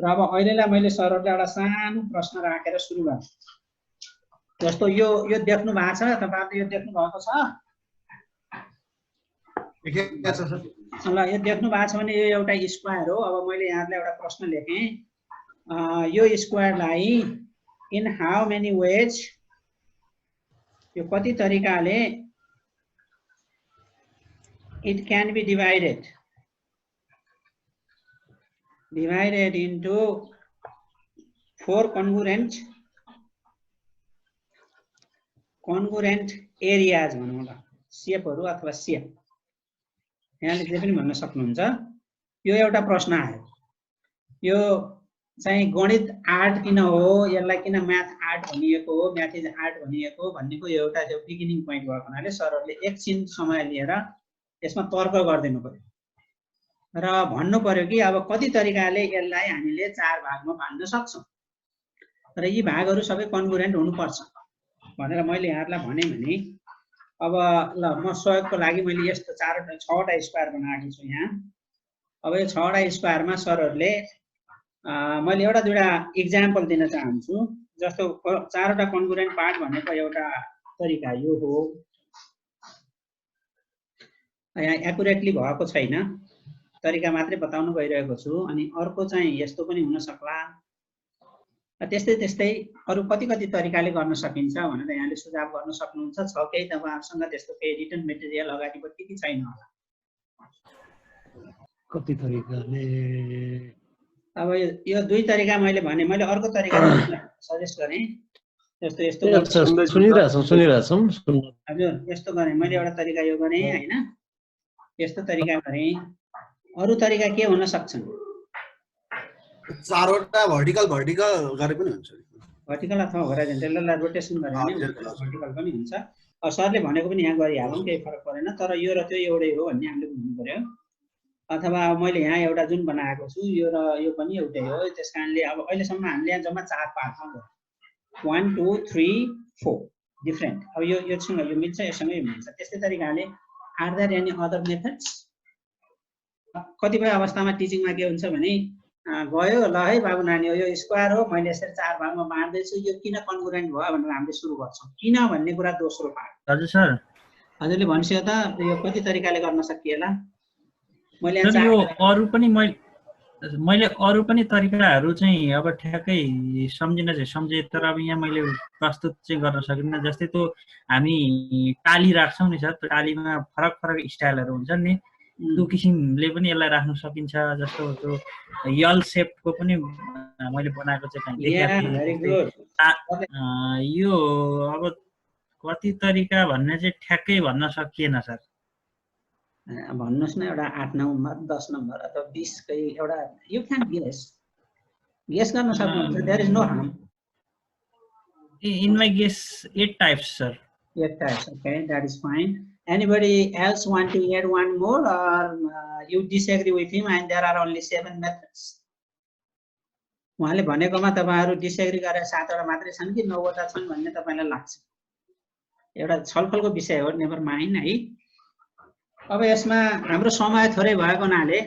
र अब अहिलेलाई मैले सरहरूले एउटा सानो प्रश्न राखेर सुरु गरेँ। जस्तो यो देख्नु भएको छ, तपाईहरुले यो देख्नु भएको छ? ल यो देख्नु भएको छ भने यो एउटा स्क्वायर हो। अब मैले यहाँलाई एउटा प्रश्न लेखेँ, यो स्क्वायरलाई इन हाउ मेनी वेज, यो कति तरिकाले it can be divided into 4 congruent areas भनौँ ल, शेपहरु अथवा शेप यहाँले जे पनि भन्न सक्नुहुन्छ। यो एउटा प्रश्न आयो। यो चाहिँ गणित आर्ट किन हो, यसलाई किन म्याथ आर्ट भनिएको हो, म्याथ इज आर्ट भनिएको हो भन्नेको यो एउटा बिगिनिङ पोइन्ट भएको हुनाले सरहरूले एकछिन समय लिएर यसमा तर्क गरिदिनु पर्यो र भन्नु पर्यो कि अब कति तरिकाले यसलाई हामीले 4 भागमा बाँड्न सक्छौं र यी भागहरू सबै कन्ग्रुएन्ट हुनुपर्छ भनेर मैले यहाँहरुलाई भने भने अब ल म सहयोगको लागि मैले यस्तो 6वटा स्क्वायर बनाएको छु यहाँ। अब यो 6वटा स्क्वायरमा सरहरूले मैले एउटा दुईटा एक्जाम्पल दिन चाहन्छु। जस्तो 4वटा कन्ग्रुएन्ट पार्ट भनेको एउटा तरिका यो हो, यहाँ एक्युरेटली भएको छैन, तरिका मात्रै बताउन गइरहेको छु। अनि अर्को चाहिँ यस्तो पनि हुन सक्ला, त्यस्तै त्यस्तै अरु कति तरिकाले गर्न सकिन्छ भनेर यहाँले सुझाव गर्न सक्नुहुन्छ। छ केही तपाईहरुसँग त्यस्तो केही रिटन मेटेरियल अगाडिपट्टि कि छैन होला? कति तरिकाले? अब यो 2 तरिका मैले भने, मैले अर्को तरिका सजेस्ट गरेँ। जस्तो यस्तो सुनिरहेछौं। हजुर यस्तो गरेँ मैले, एउटा तरिका यो गरेँ हैन, यस्तो तरिका गरेँ। अरु तरिका के हुन सक्छन्? 4वटा भर्टिकल गरे पनि हुन्छ। भर्टिकल अथवा होराइजन्टल रोटेसन गरे भने भर्टिकल पनि हुन्छ। सरले भनेको पनि यहाँ गरिहालौँ, केही फरक परेन। तर यो र त्यो एउटै हो भन्ने हामीले बुझ्नु पर्यो। अथवा मैले यहाँ एउटा जुन बनाएको छु यो र यो पनि एउटै हो। त्यसकारणले अब अहिलेसम्म हामीले यहाँ जम्मा 4 पार्टमा गऱ्यौँ, 1 2 3 4 डिफरेन्ट। अब योसँग यो मिल्छ, योसँग यो मिल्छ। त्यस्तै तरिकाले are there any other methods? कतिपय अवस्थामा टिचिङमा के हुन्छ भने गयो ल है बाबु नानी हो, यो स्क्वायर हो, मैले यसरी 4 भागमा बाँड्दै छु, यो किन कन्ग्रुएन्ट भयो भनेर हामीले सुरु गर्छौं। किन भन्ने कुरा दोस्रो पार्ट। हजुर सर, हजुरले भन्छु त यो कति तरिकाले गर्न सकिएला? मैले अरु पनि तरिकाहरू चाहिँ अब ठ्याक्कै सम्झे, तर अब यहाँ मैले प्रस्तुत चाहिँ गर्न सकिन्न। जस्तै त्यो हामी टाली राख्छौं नि सर, टालीमा फरक स्टाइलहरु हुन्छन् नि, त्यो किसिमले पनि यसलाई राख्न सकिन्छ। जस्तो त्यो यल शेपको पनि मैले बनाएको चाहिँ देखेको छु। यो अब कति तरिका भन्ने चाहिँ ठ्याक्कै भन्न सकिएन सर। भन्नुस् न एउटा 8 नम्बर 10 नम्बर अथवा 20 कै एउटा यु क्यान गेस गर्न सक्नुहुन्छ। There is no harm. In my guess 8 types sir. 8 types, okay, that is fine. Anybody else want to add one more, or you disagree with him and there are only 7 methods? उहाँले भनेकोमा तपाईहरु disagree गरेर 7वटा मात्रै छन् कि 9वटा छन् भन्ने तपाईलाई लाग्छ? एउटा छलफलको विषय हो, नेभर माइन्ड है। अब यसमा हाम्रो समय थोरै भएको हुनाले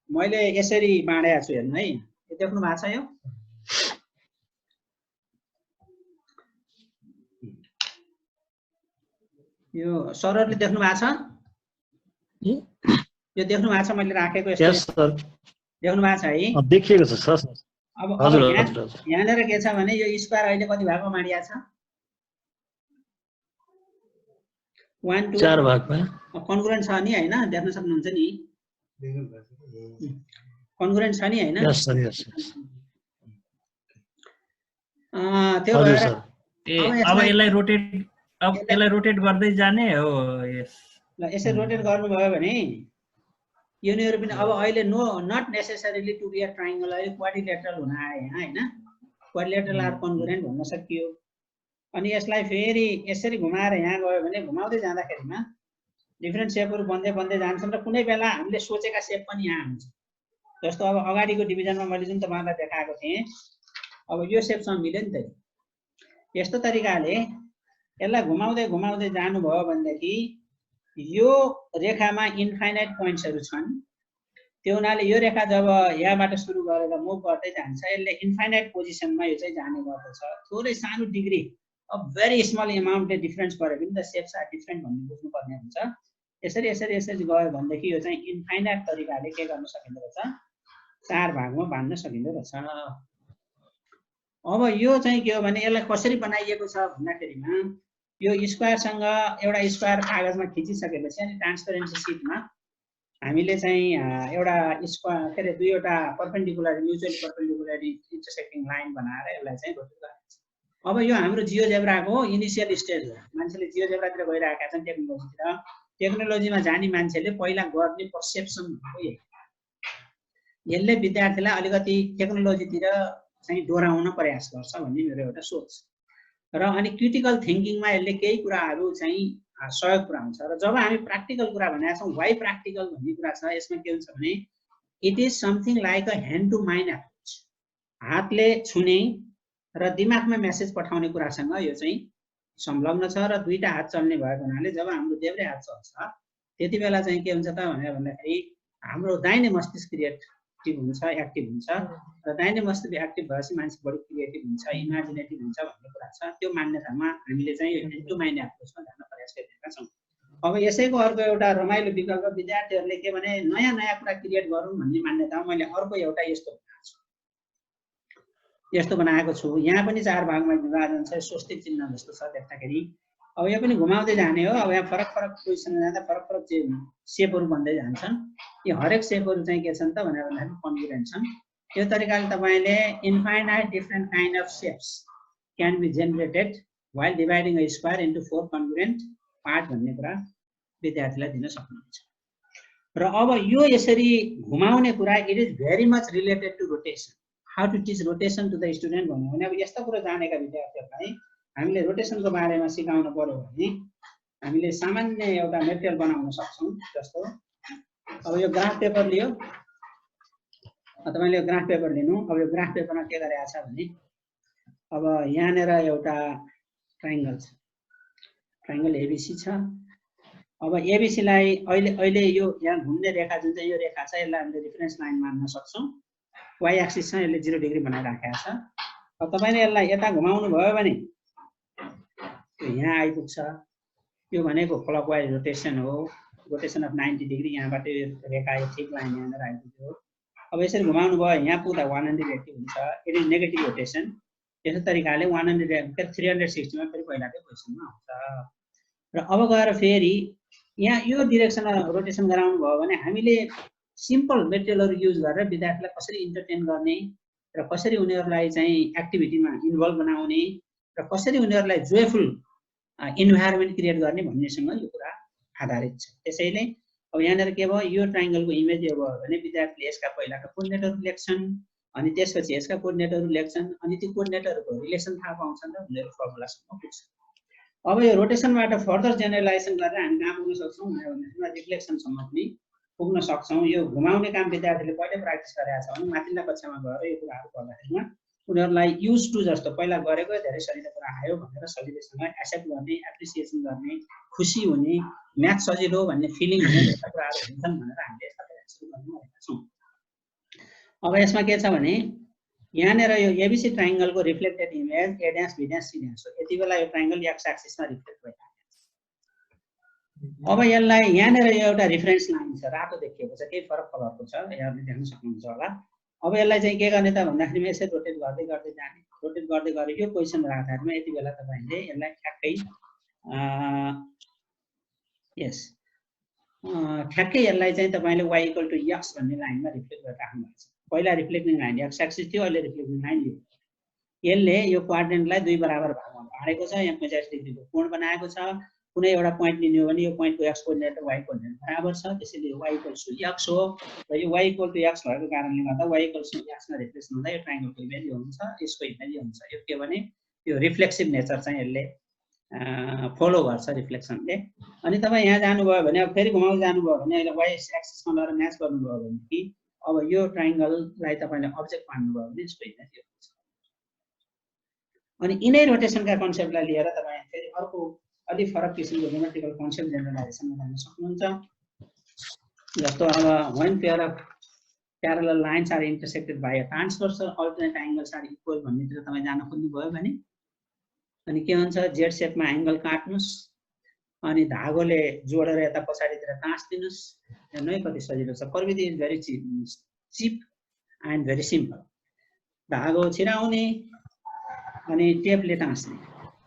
मैले यसरी बाँडेको छु, हेर्नु है। यो देख्नु भएको छ? यो सरहरुले देख्नु भएको छ? यो देख्नु भएको छ मैले राखेको यस्तो? देख्नु भएको छ है? देखिएको छ सर। अब यहाँनिर के छ भने यो स्क्वायर अहिले कति भागमा बाँडिया छ? 1 2 4 भागमा। कन्ग्रुएन्ट छ नि हैन? देख्न सक्नुहुन्छ नि? कन्ग्रुएन्ट छ नि हैन? यस सर, यस। त्यो भएर अब यसलाई रोटेट गर्दै जाने हो। यस ल यसरी रोटेट गर्नुभयो भने यिनीहरु पनि अब अहिले not necessarily to be a triangle, अहिले क्वाड्रिलेटरल हुन आए यहाँ हैन। क्वाड्रिलेटरल आर कन्ग्रुएन्ट भन्न सकियो। अनि यसलाई फेरि यसरी घुमाएर यहाँ गयो भने घुमाउँदै जाँदाखेरिमा डिफरेन्ट शेपहरु बन्दै जान्छन् र कुनै बेला हामीले सोचेका शेप पनि यहाँ हुन्छ। जस्तो अब अगाडिको डिभिजनमा मैले जुन तपाईहरुलाई देखाएको थिएँ, अब यो शेपसँग मिल्यो नि त। यस्तो तरिकाले यसलाई घुमाउँदै जानुभयो भनेदेखि यो रेखामा इन्फाइनाइट पोइन्ट्सहरु छन्, त्यो हुनाले यो रेखा जब यहाँबाट सुरु गरेर मुभ गर्दै जान्छ यसले इन्फाइनाइट पोजिसनमा यो चाहिँ जाने गर्दछ थोरै सानो डिग्री अ भेरी स्मल एमाउन्टले डिफरेन्स गरे पनि द सेप्स आर डिफरेन्ट भन्ने बुझ्नुपर्ने हुन्छ यसरी यसरी यसरी गयो भनेदेखि यो चाहिँ इन्फाइनाइट तरिकाले के गर्न सकिँदो रहेछ 4 भागमा बाँड्न सकिँदो रहेछ अब यो चाहिँ के हो भने यसलाई कसरी बनाइएको छ भन्दाखेरिमा यो स्क्वायरसँग एउटा स्क्वायर कागजमा खिचिसकेपछि अनि ट्रान्सपरेन्सी सिटमा हामीले चाहिँ एउटा स्क्वायर के अरे दुईवटा perpendicular mutually perpendicular intersecting line बनाएर यसलाई चाहिँ रोटेट गर्छ अब यो हाम्रो जियोजेब्राको इनिसियल स्टेज हो मान्छेले जियोजेब्रातिर गइरहेका छन् टेक्नोलोजीमा जाने मान्छेले पहिला गर्ने पर्सेप्सन हो यसले विद्यार्थीलाई अलिकति टेक्नोलोजीतिर चाहिँ डोराउन प्रयास गर्छ भन्ने मेरो एउटा सोच र अनि क्रिटिकल थिङ्किङमा यसले केही कुराहरू चाहिँ सहयोग पुर्याउँछ र जब हामी प्र्याक्टिकल कुरा भनेका छौँ वाइ प्र्याक्टिकल भन्ने कुरा छ यसमा के हुन्छ भने it is something like a hand to mind approach हातले छुने र दिमागमा मेसेज पठाउने कुरासँग यो चाहिँ संलग्न छ र दुईटा हात चल्ने भएको हुनाले जब हाम्रो देब्रे हात चल्छ त्यति बेला चाहिँ के हुन्छ त भनेर भन्दाखेरि हाम्रो दाहिने मस्तिष्क क्रिएटिभ हुन्छ एक्टिभ हुन्छ र दाहिने मस्तिष्क एक्टिभ भएपछि मान्छे बढी क्रिएटिभ हुन्छ इमेजिनेटिभ हुन्छ भन्ने कुरा छ त्यो मान्यतामा हामीले चाहिँ ह्यान्ड टु माइन्ड एप्रोचमा जान प्रयास गरिरहेका छौँ अब यसैको अर्को एउटा रमाइलो विकल्प विद्यार्थीहरूले के भने नयाँ नयाँ कुरा क्रिएट गरौँ भन्ने मान्यतामा मैले अर्को एउटा यस्तो बनाएको छु यहाँ पनि 4 भागमा विभाजन छ स्वस्तिक चिन्ह जस्तो छ देख्दाखेरि अब यो पनि घुमाउँदै जाने हो अब यहाँ फरक फरक पोजिसनमा जाँदा फरक फरक सेपहरू बन्दै जान्छन् यो हरेक सेपहरू चाहिँ के छन् त भनेर भन्दाखेरि कन्ग्रुएन्ट छन् यो तरिकाले तपाईँले infinite different kind of shapes can be generated while dividing a square into 4 congruent part भन्ने कुरा विद्यार्थीलाई दिन सक्नुहुन्छ र अब यो यसरी घुमाउने कुरा it is very much related to rotation how to teach rotation to the student भन्यो भने अब यस्तो कुरो जानेका विद्यार्थीहरूलाई हामीले रोटेसनको बारेमा सिकाउनु पर्यो भने हामीले सामान्य एउटा मेटेरियल बनाउन सक्छौँ जस्तो अब यो ग्राफ पेपर लियो तपाईले यो ग्राफ पेपर लिनु अब यो ग्राफ पेपरमा के गरेको छ भने अब यहाँनेर एउटा ट्रायंगल छ ट्रायंगल एबीसी छ अब एबीसी लाई अहिले यो यहाँ घुम्ने रेखा जुन चाहिँ यो रेखा छ यसलाई हामीले रेफरेन्स लाइन मान्न सक्छौं y एक्सिस छ यसले 0 डिग्री बनाइराखेको छ अब तपाईले यसलाई यता घुमाउनु भयो भने यो यहाँ आइपुग्छ यो भनेको क्लकवाइज रोटेसन हो रोटेसन अफ 90 डिग्री यहाँबाट यो रेखा यो ठिक लाइन यहाँनिर आइपुग्यो अब यसरी घुमाउनु भयो यहाँ पुग्दा 180 हुन्छ इट इज नेगेटिभ रोटेसन यस्तो तरिकाले 360 मा फेरि पहिलाकै पोजिसनमा आउँछ र अब गएर फेरि यहाँ यो डिरेक्सनमा रोटेसन गराउनु भयो भने हामीले सिम्पल मेटेरियलहरु युज गरेर विद्यार्थीलाई कसरी इन्टरटेन गर्ने र कसरी उनीहरुलाई चाहिँ एक्टिभिटीमा इन्भल्भ बनाउने र कसरी उनीहरुलाई जोयफुल इन्भाइरोमेन्ट क्रिएट गर्ने भन्नेसँग यो कुरा आधारित छ त्यसैले अब यहाँनेर के भयो यो ट्रायंगलको इमेज यो भयो भने विद्यार्थीले यसका पहिलाका कोर्डिनेटहरु लेख्छन् अनि त्यसपछि यसका कोर्डिनेटहरु लेख्छन् अनि ती कोर्डिनेटहरुको रिलेसन थाहा पाउँछन् र उनीहरु फर्मुलासम्म पुग्छन् अब यो रोटेसनबाट फर्दर जेनरलाइजेसन गरेर हामी कहाँ पुग्न सक्छौं भन्दा रिफ्लेक्सनसम्म पनि पुग्न सक्छौं यो घुमाउने काम विद्यार्थीले पहिले प्र्याक्टिस गरेका छ भने माथिल्ला कक्षामा गएर यो कुराहरु गर्दाखेरिमा उनीहरुलाई युज टु जस्तो पहिला गरेको धेरै सजिलो कुरा आयो भनेर सजिलैसँग एक्सेप्ट गर्ने एप्रिसिएसन गर्ने खुसी हुने म्याथ सजिलो भन्ने फिलिङ हुने जस्ता कुराहरु हुन्छन् भनेर हामीले यस्ता प्रयास सुरु गर्नुभएका छौं अब यसमा के छ भने यहाँनेर यो एबीसी ट्रायंगलको reflected image A dash B dash C dash हो यति बेला यो ट्रायंगल एक्स एक्सिसमा रिफ्लेक्ट भइरहेको छ अब यसलाई यहाँनेर यो एउटा रेफरेन्स लाइन छ रातो देखिएको छ केही फरक कलरको छ यहाँले देख्न सक्नुहुन्छ होला अब यसलाई चाहिँ के गर्ने त भन्दाखेरि यसरी रोटेट गर्दै गर्दै जाने रोटेट गर्दै गरे यो पोजिसन राख्दाखेरिमा यति बेला तपाईले यसलाई ठ्याक्कै यस ठ्याक्कै यसलाई चाहिँ तपाईले y = x भन्ने लाइनमा रिफ्लेक्ट गरेर राख्नुहुन्छ पहिला रिफ्लेक्टिङ लाइन x एक्सिस थियो अहिले रिफ्लेक्टिङ लाइन लियो यसले यो क्वाड्रेन्टलाई दुई बराबर भागमा बाँडेको छ यहाँ 50 डिग्रीको कोण बनाएको छ कुनै एउटा पोइन्ट लिनु हो भने यो पोइन्टको x कोर्डिनेट र y कोर्डिनेट बराबर छ त्यसैले y = x हो र यो y = x भएको कारणले गर्दा y = x मा रिप्लेस हुँदा यो ट्रायंगलको इमेज यो हुन्छ यसको इमेज यो हुन्छ यो के भने यो रिफ्लेक्सिभ नेचर चाहिँ यसले फलो गर्छ रिफ्लेक्सनले अनि तपाई यहाँ जानुभयो भने अब फेरि घुमाउँदै जानुभयो भने अहिले y एक्सिसमा लगेर म्याच गर्नुभयो भने कि अब यो ट्रायंगललाई तपाईले अब्जेक्ट मान्नुभयो भने यसको इमेज यो हुन्छ अनि यिनै रोटेसनका कन्सेप्टलाई लिएर तपाई फेरि अर्को अलि फरक किसिमको ज्योमेट्रिकल कन्सेप्ट जेनरलाइजेसन गर्न सक्नुहुन्छ जस्तो अब when pair of parallel lines are intersected by a transversal alternate angles are equal भन्नेतिर तपाई जान खोज्नु भयो भने अनि के हुन्छ z शेपमा एंगल काट्नुस् अनि धागोले जोडेर यता पछाडीतिर टाँस्दिनुस् हेर्नु है कति सजिलो छ प्रविधि is very cheap and very simple धागो छिराउने अनि टेपले टाँस्ने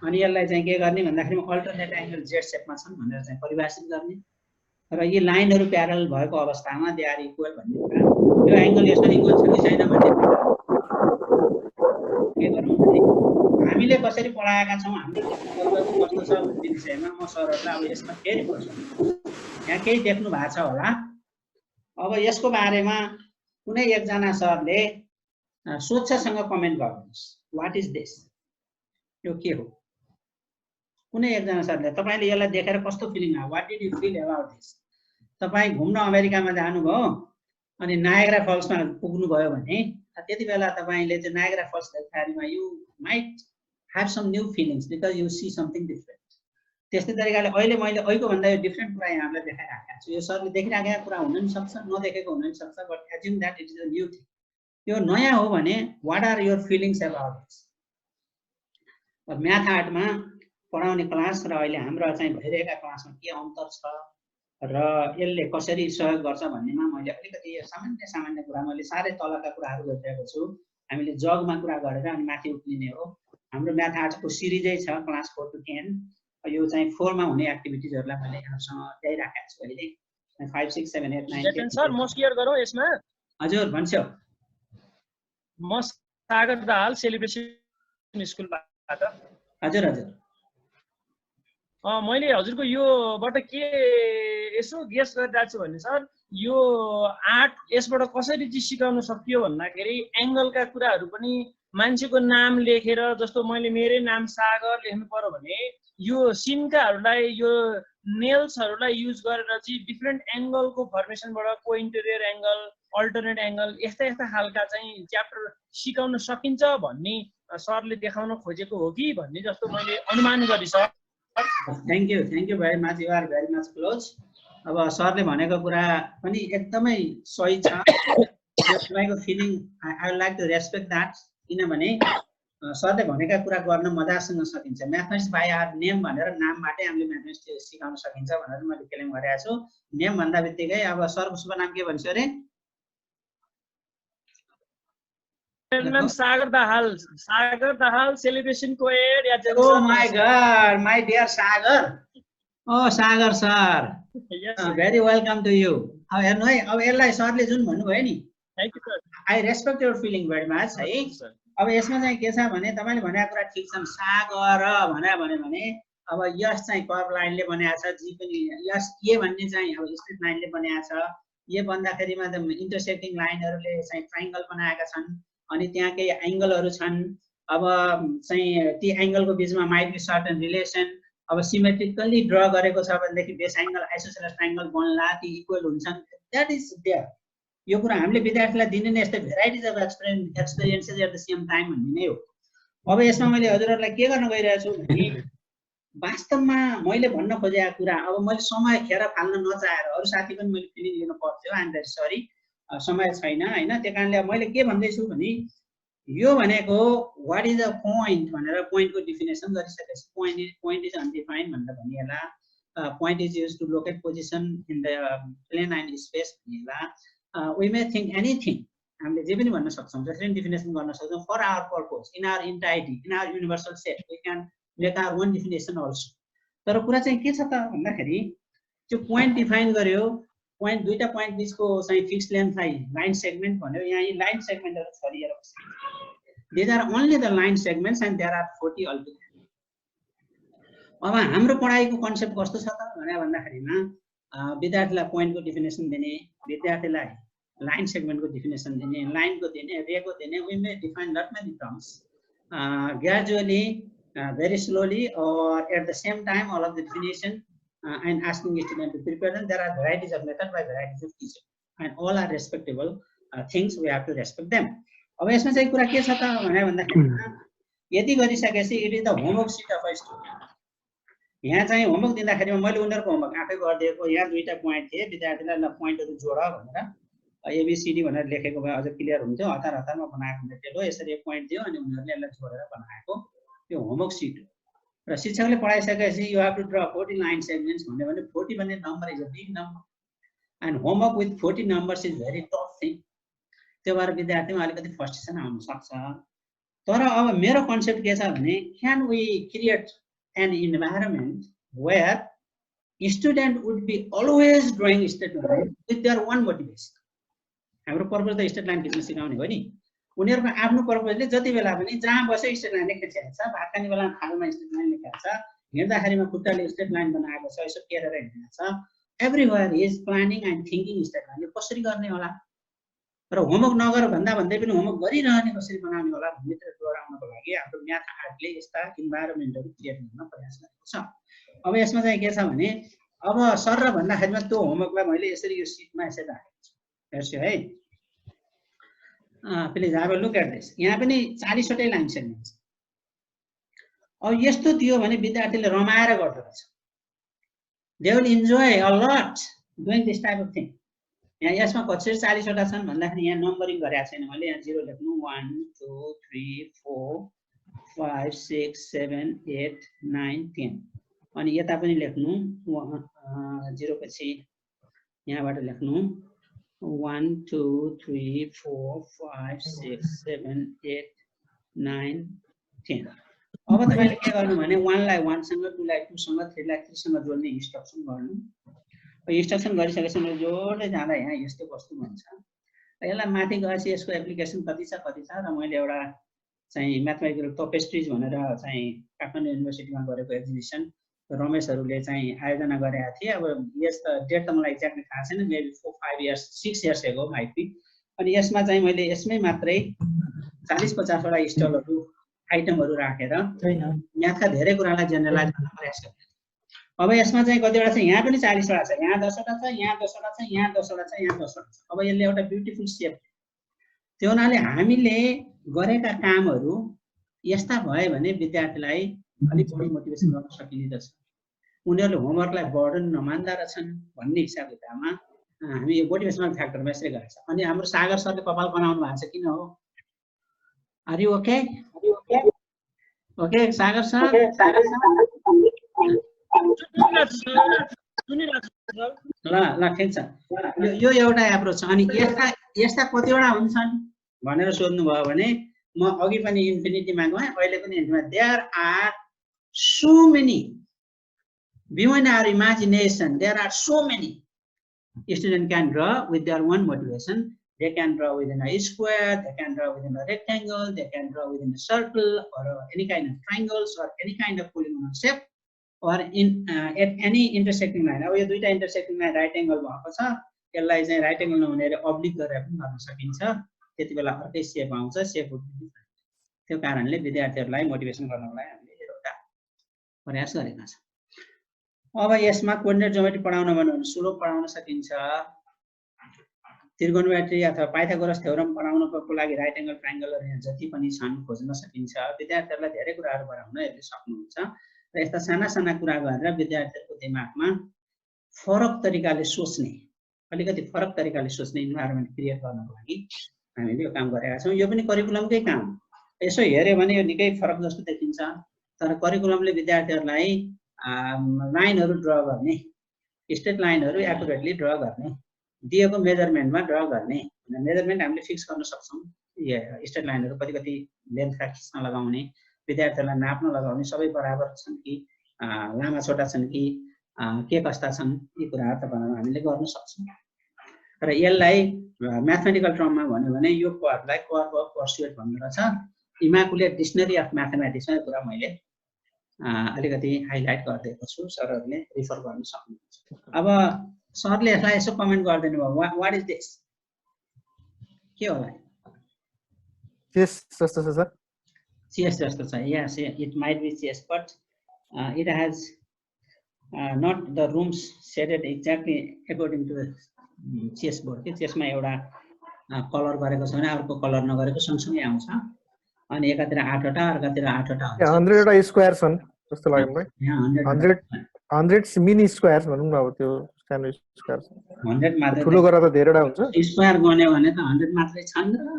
अनि यसलाई चाहिँ के गर्ने भन्दाखेरि अल्टरनेट एंगल z शेपमा छन् भनेर चाहिँ परिभाषित गर्ने र यी लाइनहरु प्यारलल भएको अवस्थामा दे आर इक्वल भन्ने कुरा यो एंगल यसरी इक्वल छ कि छैन भन्ने के गर्नु भने हामीले कसरी पढाएका छौं हाम्रो कस्तो छ भन्ने विषयमा म सरहरुलाई अब यसमा फेरि प्रश्न यहाँ केही देख्नु भएको छ होला अब यसको बारेमा कुनै एकजना सरले स्वच्छसँग कमेन्ट गर्नुहोस् व्हाट इज दिस यो के हो कुनै एकजना सरले तपाईले यसलाई देखेर कस्तो फिलिङ आयो what did you feel about this तपाई घुम्न अमेरिकामा जानुभयो अनि नायग्रा फल्समा पुग्नु भयो भने त्यति बेला तपाईले चाहिँ नायग्रा फल्स देख्दाखेरिमा you might have some new feelings because you see something different त्यस्तै तरिकाले अहिले मैले अहिलेको भन्दा यो डिफरेन्ट कुरा यहाँलाई देखाइराखेको छु यो सरले देखिराखेको कुरा हुन नि सक्छ नदेखेको हुन नि सक्छ but assume that it is a new thing यो नयाँ हो भने what are your feelings about this math आर्टमा पढाउने क्लास र अहिले हाम्रो चाहिँ भइरहेका क्लासमा के अन्तर छ र यसले कसरी सहयोग गर्छ भन्नेमा मैले अलिकति यो सामान्य कुरा मैले सारै तलका कुराहरू गरिरहेको छु हामीले जगमा कुरा गरेर अनि माथि उक्लिने हो हाम्रो म्याथ आर्ट्सको सिरिजै छ क्लास 4 to 10 यो चाहिँ 4 मा हुने एक्टिभिटीजहरुलाई मैले यहाँसँग ल्याइराखेको छु अहिले 5 6 7 8 9 10 सर म शेयर गरौ यसमा हजुर भन्छ म सागर दाहाल सेलिब्रेसन स्कुलबाट हजुर हजुर मैले हजुरको योबाट के यसो गेस गरिरहेको छु भने सर यो आर्ट यसबाट कसरी चाहिँ सिकाउन सकियो भन्दाखेरि एंगलका कुराहरु पनि मान्छेको नाम लेखेर जस्तो मैले मेरै नाम सागर लेख्नु पर्यो भने यो सिनकाहरुलाई यो नेल्सहरुलाई युज गरेर चाहिँ डिफरेन्ट एंगलको फर्मेसनबाट को इन्टेरियर एंगल अल्टरनेट एंगल यस्ता खालका चाहिँ च्याप्टर सिकाउन सकिन्छ भन्ने सरले देखाउन खोजेको हो कि भन्ने जस्तो मैले अनुमान गरे sir thank you very much you are very much close अब सरले भनेको कुरा पनि एकदमै सही छ यो तपाईको feeling I would like to respect that किनभने सरले भनेका कुरा गर्न मजासँग सकिन्छ म्याथमेटिक्स बाइ आवर नेम भनेर नामबाटै हामीले म्याथमेटिक्स सिकाउन सकिन्छ भनेर मैले क्लेम गरेको छु नेम भन्दा बित्तिकै अब सरको शुभ नाम के भन्छ रे नाम सागर दाहाल सेलिब्रेसन कोएड या oh my god my dear Sagar oh Sagar sir very welcome to you अब हेर्नु है अब यसलाई सरले जुन भन्नुभयो नि thank you sir I respect your feeling very much है अब यसमा चाहिँ के छ भने तपाईले भनेको कुरा ठीक छ सागर भने अब यस चाहिँ कर्व लाइनले बनाएको छ जी पनि यस ए भन्ने चाहिँ अब स्ट्रेट लाइनले बनाएको छ ए भन्दाखेरिमा त इन्टरसेक्टिङ लाइनहरुले चाहिँ ट्रायंगल बनाएका छन् अनि त्यहाँ केही एंगलहरु छन् अब चाहिँ ती एंगलको बीचमा माइट बी सर्टेन रिलेसन अब सिमेट्रिकली ड्रा गरेको छ भनेदेखि बेस एंगल आइसोसेलेस ट्रायंगल बन्ला ती इक्वल हुन्छन् दैट इज देयर यो कुरा हामीले विद्यार्थीलाई दिने नै यस्तै varieties of experiences at the same time भन्ने नै हो अब यसमा मैले हजुरहरुलाई के गर्न गइरहेको छु भने वास्तवमा मैले भन्न खोजेको कुरा अब मैले समय खेर फाल्न नचाहेर अरु साथी पनि मैले फिलिङ लिनु पर्थ्यो आई एम भेरी सरी समय छैन हैन त्यो कारणले मैले के भन्दै छु भने यो भनेको व्हाट इज अ पोइन्ट भनेर पोइन्टको डेफिनेसन गरिसकेपछि पोइन्ट इज अनडिफाइन्ड भनेर भनिएला point is used to locate position in the plane and space भनिएला we may think anything हामीले जे पनि भन्न सक्छौं जसरी डेफिनेसन गर्न सक्छौं for our purpose in our entirety in our universal set we can make our own definition also तर कुरा चाहिँ के छ त भन्दाखेरि त्यो पोइन्ट डिफाइन गर्यो पोइन्ट दुईटा पोइन्ट बीचको चाहिँ फिक्स लेन्थलाई लाइन सेगमेन्ट भन्यो यहाँ यी लाइन सेगमेन्टहरु छरिएर बसेको छ these are only the line segments and there are 40 altogether अब हाम्रो पढाइको कन्सेप्ट कस्तो छ त भन्दाखेरिमा विद्यार्थीलाई पोइन्टको डेफिनेसन दिने विद्यार्थीलाई लाइन सेगमेन्टको डेफिनेसन दिने लाइनको दिने रेको दिने we may define lot many terms gradually very slowly or at the same time all of the definition and asking the student to prepare them there are varieties of method by varieties of teacher and all are respectable things we have to respect them अब यसमा चाहिँ कुरा के छ त भन्दाखेरि यदि गरिसकेपछि it is the homework sheet of a student यहाँ चाहिँ होमवर्क दिँदाखेरिमा मैले उनीहरुको होमवर्क आफै गर्दिएको यहाँ दुईटा पोइन्ट थिए विद्यार्थीलाई ल पोइन्टहरु जोड भनेर ABCD भनेर लेखेको भए अझ क्लियर हुन्थ्यो। हतार हतारमा बनाएको मेटेरियल हो। यसरी एक पोइन्ट दियो अनि उनीहरूले यसलाई छोडेर बनाएको यो होमवर्क सिट हो। र शिक्षकले पढाइसकेपछि you have to draw 40 line segments भन्यो भने 40 भन्ने number is a big number and homework with 40 numbers is very tough thing. त्यो भएर विद्यार्थीमा अलिकति फ्रस्ट्रेसन आउन सक्छ। तर अब मेरो कन्सेप्ट के छ भने can we create an environment where student would be always drawing straight line with their own motivation. हाम्रो पर्पज त स्ट्रेट लाइन खिच्न सिकाउने हो नि। उनीहरूको आफ्नो पर्पजले जति बेला पनि जहाँ बस्यो स्ट्रेट लाइन खिचिएको छ, भात खाने बेला थालमा स्ट्रेट लाइन लेखेको छ, हिँड्दाखेरिमा खुट्टाले स्ट्रेट लाइन बनाएको छ, यसो केरेर हिँडेको छ। Everywhere is planning and thinking straight line. यो कसरी गर्ने होला र होमवर्क नगर भन्दा भन्दै पनि होमवर्क गरिरहने कसरी बनाउने होला भन्ने डोराउनको लागि हाम्रो म्याथ आर्टले यस्ता इन्भाइरोमेन्टहरू क्रिएट गर्न प्रयास गरेको छ। अब यसमा चाहिँ के छ भने अब सर र भन्दाखेरिमा त्यो होमवर्कलाई मैले यसरी यो सिटमा यसरी राखेको छु। हेर्छु है, प्लिज अब लुक एट दिस। यहाँ पनि 40 वटै लाइन सेगमेन्ट छ। अब यस्तो दियो भने विद्यार्थीले रमाएर गर्दो रहेछ। They will enjoy a lot doing this type of thing. यहाँ यसमा कसरी 40 वटा छन् भन्दाखेरि यहाँ नम्बरिङ गरेको छैन मैले। यहाँ 0 लेख्नु 1 2 3 4 5 6 7 8 9 10 अनि यता पनि लेख्नु 0 पछि यहाँबाट लेख्नु 1 2 3 4 5 6 7 8 9 10। अब तपाईले के गर्नु भने 1 लाई 1 सँग 2 लाई 2 सँग 3 लाई 3 सँग जोड्ने इन्स्ट्रक्सन गर्नु। इन्स्ट्रक्सन गरिसकेपछि जोड्दै जाँदा यहाँ यस्तो वस्तु हुन्छ। यसलाई माथि गएपछि यसको एप्लिकेसन कति छ र मैले एउटा चाहिँ म्याथमेटिकल टोपेस्ट्रिज भनेर चाहिँ काठमाडौँ युनिभर्सिटीमा गरेको एक्जिबिसन रमेशहरूले चाहिँ आयोजना गरेका थिए। अब यस त डेट त मलाई एक्ज्याक्टली थाहा छैन, maybe 4-5 years 6 years ago might be. अनि यसमा चाहिँ मैले यसमै मात्रै 40-50 वटा स्टलहरू आइटमहरू राखेर म्याथका धेरै कुरालाई जेनरलाइज गर्न प्रयास गरेँ। अब यसमा चाहिँ कतिवटा छ, यहाँ पनि 40 वटा छ, यहाँ 10 वटा छ, यहाँ 10 वटा छ, यहाँ 10 वटा छ, यहाँ 10 वटा छ। अब यसले एउटा ब्युटिफुल सेप। त्यो हुनाले हामीले गरेका कामहरू यस्ता भए भने विद्यार्थीलाई अलिक बढी मोटिभेसन गर्न सकिन्छ। उनीहरूले होमवर्कलाई बर्डन नमान्दा रहेछन् भन्ने हिसाब किताबमा हामी यो मोटिभेसनल फ्याक्टरमा यसरी गरेका छौँ। अनि हाम्रो सागर सरले कपाल बनाउनु भएको छ, किन हो? Are you okay? Okay Sagar sir? ल ल ठिक छ। यो एउटा एप्रोच छ। अनि यस्ता कतिवटा हुन्छन् भनेर सोध्नु भयो भने म अघि पनि इन्फिनिटीमा गएँ, अहिले पनि infinity. There are so many beyond our imagination. There are so many student can draw with their one motivation. They can draw within a square, they can draw within a rectangle, they can draw within a circle or any kind of triangles or any kind of polygonal shape or in at any intersecting line. अब यो दुईटा intersecting line right angle भएको छ, यसलाई चाहिँ right angle नहुने oblique गरेर पनि गर्न सकिन्छ। त्यतिबेला अर्कै शेप आउँछ, शेप वुड बी डिफरेन्ट। त्यो कारणले विद्यार्थीहरूलाई मोटिभेसन गर्नको लागि हामीले एउटा प्रयास गरेका छौँ। अब यसमा कोर्डिनेट ज्योमेट्री पढाउन भन्नु भने स्लोप पढाउन सकिन्छ, त्रिकोणमिति अथवा पाइथागोरस थ्योरम पढाउनको लागि राइट एंगल ट्रायंगलहरु यहाँ जति पनि छन् खोज्न सकिन्छ। विद्यार्थीहरूलाई धेरै कुराहरू गराउन यसले सक्नुहुन्छ र यस्ता साना साना कुरा गरेर विद्यार्थीहरूको दिमागमा फरक तरिकाले सोच्ने, अलिकति फरक तरिकाले सोच्ने इन्भाइरोमेन्ट क्रिएट गर्नको लागि हामीले यो काम गरेका छौं। यो पनि करिकुलमकै काम। यसो हेर्यो भने यो निकै फरक जस्तो देखिन्छ, तर करिकुलमले विद्यार्थीहरूलाई लाइनहरु ड्रा गर्ने, स्ट्रेट लाइनहरु एक्युरेटली ड्रा गर्ने, दिएको मेजरमेन्टमा ड्रा गर्ने। मेजरमेन्ट हामीले फिक्स गर्न सक्छौं। स्ट्रेट लाइनहरु कति कति लेन्थका खिच्न लगाउने, विद्यार्थीहरूलाई नाप्न लगाउने, सबै बराबर छन् कि लामा छोटा छन् कि के कस्ता छन्, यी कुराहरु तपाईहरु हामीले गर्न सक्छौं। र यसलाई म्याथमेटिकल टर्ममा भन्यो भने यो कर्वलाई कर्व अफ पर्सुएट भन्दो रहेछ। इमाकुलेट डिक्सनरी अफ म्याथमेटिक्समा यो कुरा मैले अलिकति हाइलाइट गरिदिएको छु, सरहरूले रिफर गर्न सक्नुहुन्छ। अब सरले यसलाई यसो कमेन्ट गरिदिनु भयो, व्हाट इज दिस, के होला? चेस जस्तो छ सर। चेस जस्तो छ। Yes, it might be chess, but it has not the rooms shaded exactly according to the chess board के चेसमा एउटा कलर गरेको छ भने अर्को कलर नगरेको सँगसँगै आउँछ। अनि एकातिर 8 वटा अर्कातिर 8 वटा हुन्छ। 100 वटा स्क्वायर छन् जस्तो लाग्यो मलाई। 100 मिनी स्क्वायर्स भनौं न, अब त्यो सानो स्क्वायर 100 मात्रै ठुलो गरेर त धेरैवटा हुन्छ स्क्वायर गन्यो भने त 100 मात्रै छन् र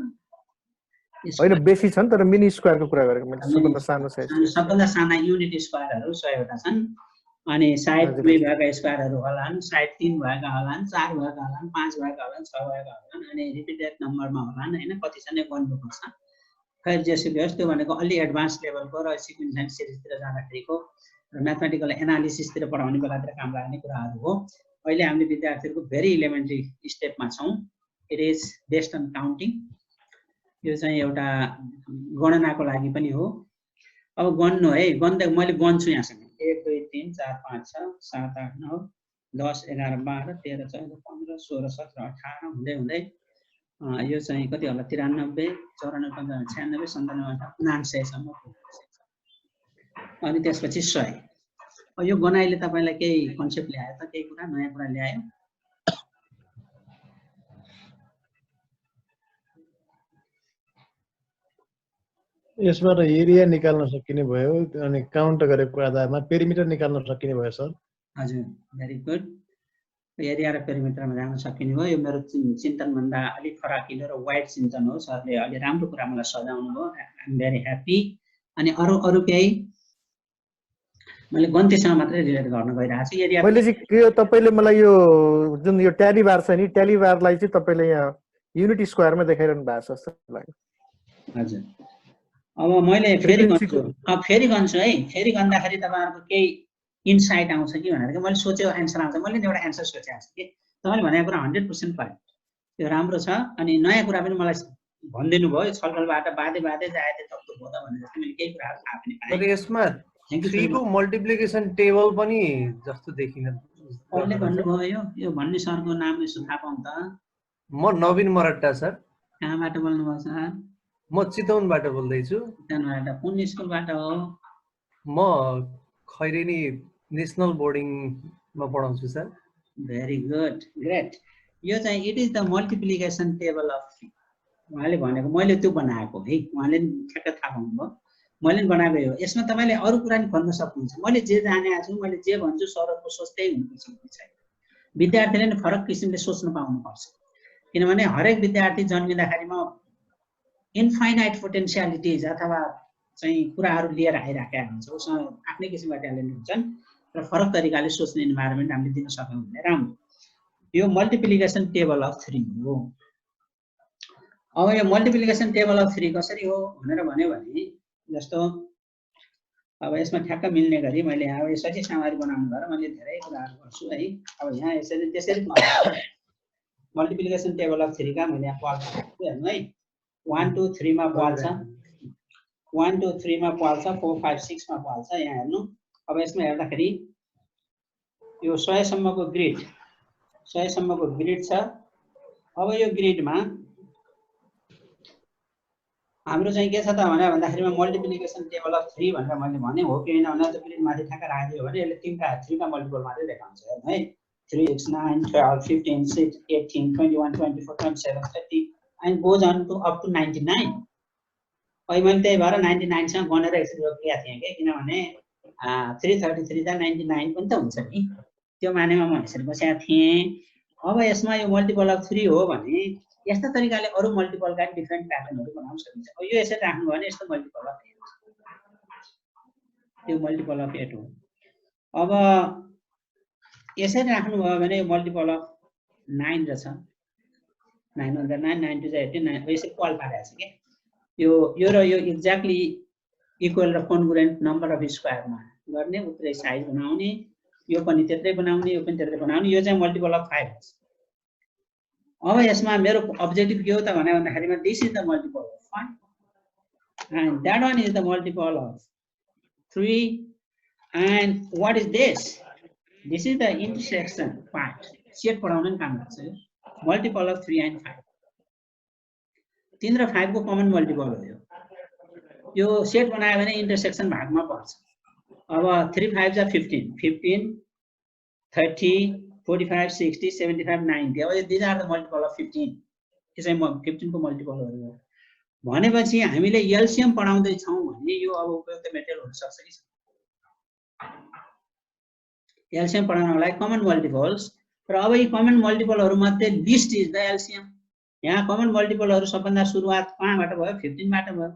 होइन बेसी छन् तर मिनी स्क्वायरको कुरा गरेको मैले सबभन्दा सानो साइज सबभन्दा साना युनिट स्क्वायरहरू 100 वटा छन् अनि साइड 2 भएका स्क्वायरहरू होलान् साइड 3 भएका होलान् 4 भएका होलान् 5 भएका होलान् 6 भएका होलान् अनि रिपिटेड नम्बरमा होलान् हैन कति छ नै गर्नुपर्छ खै जेसुकै होस् त्यो भनेको अलि एडभान्स लेभलको र सिक्वेन्स एन्ड सिरिजतिर जाँदाखेरिको र म्याथमेटिकल एनालिसिसतिर पढाउने बेलातिर काम लाग्ने कुराहरू हो अहिले हामीले विद्यार्थीहरूको भेरी इलिमेन्ट्री स्टेपमा छौँ it is based on counting यो चाहिँ एउटा गणनाको लागि पनि हो अब गन्नु है गन्दै मैले गन्छु यहाँसँग 1 2 3 4 5 6 7 8 9 10 11 12 13 14 15 16 17 18 हुँदै हुँदै यो चाहिँ कति होला 93 94 95 96 97 99 सम्म अनि त्यसपछि 100 यो गनाइले तपाईलाई केही कन्सेप्ट ल्यायो त केही कुरा नयाँ कुरा ल्यायो यसबाट एरिया निकाल्न सकिने भयो अनि काउन्ट गरेको आधारमा पेरिमिटर निकाल्न सकिने भयो सर हजुर भेरी गुड एरिया र पेरिमिटरमा जान सकिने भयो यो मेरो चिन्तन भन्दा अलिक फराकिलो र वाइड चिन्तन हो सरले अलि राम्रो कुरा मलाई सजाउनु भयो आई एम भेरी ह्याप्पी अनि अरु केही मैले गन्तीसँग मात्रै रिलेट गर्न गइरहेको छु एरिया मैले चाहिँ के तपाईले मलाई यो जुन यो ट्याली बार छ नि ट्याली बारलाई चाहिँ तपाईले यहाँ युनिट स्क्वायरमा देखाइरहनु भएको छ जस्तो लाग्यो हजुर अब मैले फेरि गर्छु है फेरि गर्दाखेरि तपाईहरुको केही इनसाइट आउँछ कि भनेर मैले सोचेको एन्सर आउँछ मैले एउटा एन्सर सोचेको छु कि तपाईले भनेको कुरा 100% करेक्ट यो राम्रो छ अनि नयाँ कुरा पनि मलाई भनिदिनु भयो छलफलबाट बादै जाए तत्त्व हो त भनेर मैले केही कुराहरु थाहा पनि पाएँ तर यसमा 3 को मल्टिप्लिकेसन टेबल पनि जस्तो देखिन कसले भन्नुभयो यो भन्ने सरको नाम यसो थाहा पाउँ त म नवीन मरट्टा सर कहाँबाट बोल्नुभयो सर म चितवनबाट बोल्दै छु चितवनबाट कुन स्कुलबाट हो म खैरेनी नेशनल बोर्डिङमा पढाउँछु सर भेरी गुड ग्रेट यो चाहिँ it is the multiplication table of उहाँले भनेको मैले त्यो बनाएको है उहाँले ठ्याक्क थाहा पाउनुभयो मैले बनाएको हो यसमा तपाईले अरु कुरा नि भन्न सक्नुहुन्छ मैले जे जानेको छु मैले जे भन्छु सरहरुको सोच त्यही हुनुपर्छ छैन विद्यार्थीले नि फरक किसिमले सोच्न पाउनुपर्छ किनभने हरेक विद्यार्थी जन्मिँदाखेरिमा इन्फाइनाइट पोटेन्शियालिटिज अथवा चाहिँ कुराहरु लिएर आइराखेका हुन्छ उसँग आफ्नै किसिमका ट्यालेन्ट हुन्छन् र फरक तरिकाले सोच्ने इन्भाइरोमेन्ट हामीले दिन सक्यौं भने राम्रो यो मल्टिप्लिकेसन टेबल अफ 3 हो अब यो मल्टिप्लिकेसन टेबल अफ 3 कसरी हो भनेर भन्यो भने जस्तो अब यसमा ठ्याक्क मिल्ने गरी मैले अब यसरी सामग्री बनाउनु भएर मैले धेरै कुराहरु गर्छु है अब यहाँ यसरी त्यसरी मल्टिप्लिकेसन टेबल अफ 3 का मैले यहाँ पाल्छु हेर्नु है 1 2 3 मा पाल्छ 1 2 3 मा पाल्छ 4 5 6 मा पाल्छ यहाँ हेर्नु अब यसमा हेर्दाखेरि यो 100 सम्मको ग्रिड 100 सम्मको ग्रिड छ अब यो ग्रिडमा हाम्रो चाहिँ के छ त भन्दाखेरिमा मल्टिप्लिकेसन टेबल अफ 3 भनेर मैले भने हो कि हैन भनेर त्यो ग्रिड माथि ठ्याक्क राखिदियो भने यसले 3 का मल्टिपल मात्रै देखाउँछ हेर्नु है 3 6 9 12 15 6 18 21 24 27 30 and goes on to up to 99 अहिले मैले त्यही भएर 99 सँग गनेर यसरी रोकिया थिएँ के किनभने 333 दा 99 पनि त हुन्छ नि त्यो मानेमा म यसरी बसेको थिएँ अब यसमा यो मल्टिपल अफ 3 हो भने यस्ता तरिकाले अरु मल्टिपलका डिफरेन्ट प्याटर्नहरु बनाउन सकिन्छ अब यो यसरी राख्नु भयो भने यस्तो मल्टिपल अफ 8 यो मल्टिपल अफ 8 हो अब यसरी राख्नु भयो भने यो मल्टिपल अफ 9 रहेछ 9 under 9 9 to 18 यसरी कल पारेको छ के यो र यो एक्ज्याक्टली इक्वल र कन्ग्रुएन्ट नम्बर अफ स्क्वायरमा गर्ने उतरै साइज बनाउने यो पनि त्यतै बनाउने यो पनि त्यतै बनाउने यो चाहिँ मल्टिपल अफ 5 हो अब यसमा मेरो अब्जेक्टिभ के हो त भन्दाखेरिमा this is the multiple of 5 and that one is the multiple of 3 and what is this is the intersection part set पढाउन काम गर्छ मल्टिपल अफ 3 and 5 3 र 5 को कमन मल्टिपल हो यो सेट बनायो भने इंटरसेक्शन भागमा पर्छ अब 3 5 जा 15 15 30 45 60 75 90 अब these are the multiple of 15 यो चाहिँ 15 को मल्टिपलहरु हो भनेपछि हामीले एलसीएम पढाउँदै छौं भने यो अब उपयुक्त मेटेरियल हुन सक्छ कि एलसीएम पढाउनलाई कमन मल्टिपल्स र अब यी कमन मल्टिपलहरु मध्ये लिस्ट इज द एलसीएम। यहाँ कमन मल्टिपलहरु सबभन्दा सुरुवात कहाँबाट भयो 15 बाट भयो।